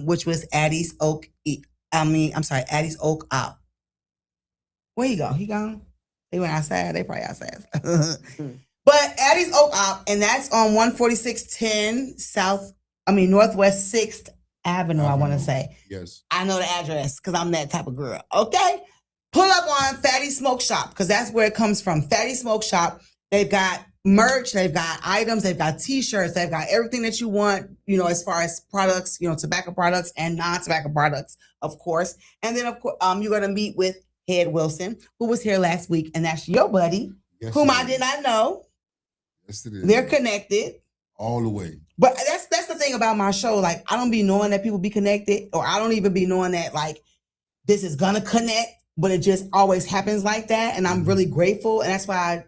which was Addie's Oak. Addie's Oak Where he go? He gone? They went outside. They probably outside. But Addie's Oak Op, and that's on 14610 Northwest 6th Avenue, I want to say. Yes. I know the address because I'm that type of girl. Okay? Pull up on Fatty Smoke Shop because that's where it comes from. Fatty Smoke Shop. They've got merch, they've got items, they've got t-shirts, they've got everything that you want, as far as products, tobacco products and non-tobacco products, of course. And then, of course, you're going to meet with Head Wilson, who was here last week, and that's your buddy, whom I did not know. Yes, it is. They're connected. All the way. But that's the thing about my show. Like, I don't be knowing that people be connected, or I don't even be knowing that, like, this is going to connect, but it just always happens like that. And I'm really grateful. And that's why I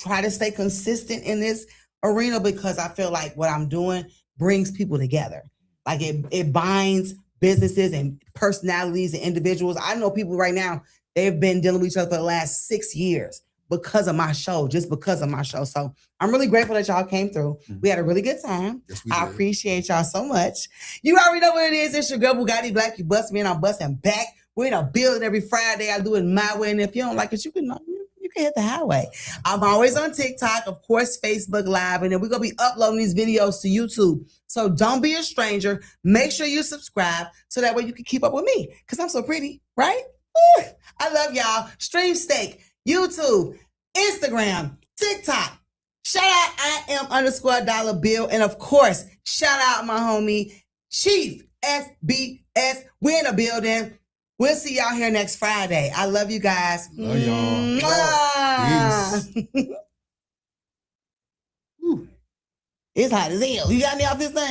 try to stay consistent in this arena, because I feel like what I'm doing brings people together. Like it binds businesses and personalities and individuals. I know people right now, they've been dealing with each other for the last 6 years because of my show, just because of my show. So I'm really grateful that y'all came through. We had a really good time. Yes, we I did. appreciate y'all so much. You already know what it is. It's your girl BUGATTI BLAQQ. You bust me and I'm busting back. We're in a building every Friday. I do it my way. And if you don't like it, you can hit the highway. I'm always on TikTok, of course, Facebook Live, and then we're going to be uploading these videos to YouTube. So don't be a stranger. Make sure you subscribe so that way you can keep up with me, because I'm so pretty, right? Ooh, I love y'all. Stream Steak, YouTube, Instagram, TikTok. Shout out I am _$bill. And of course, shout out my homie, Chief SBS. We're in the building. We'll see y'all here next Friday. I love you guys. Love y'all. Peace. It's hot as hell. You got me off this thing?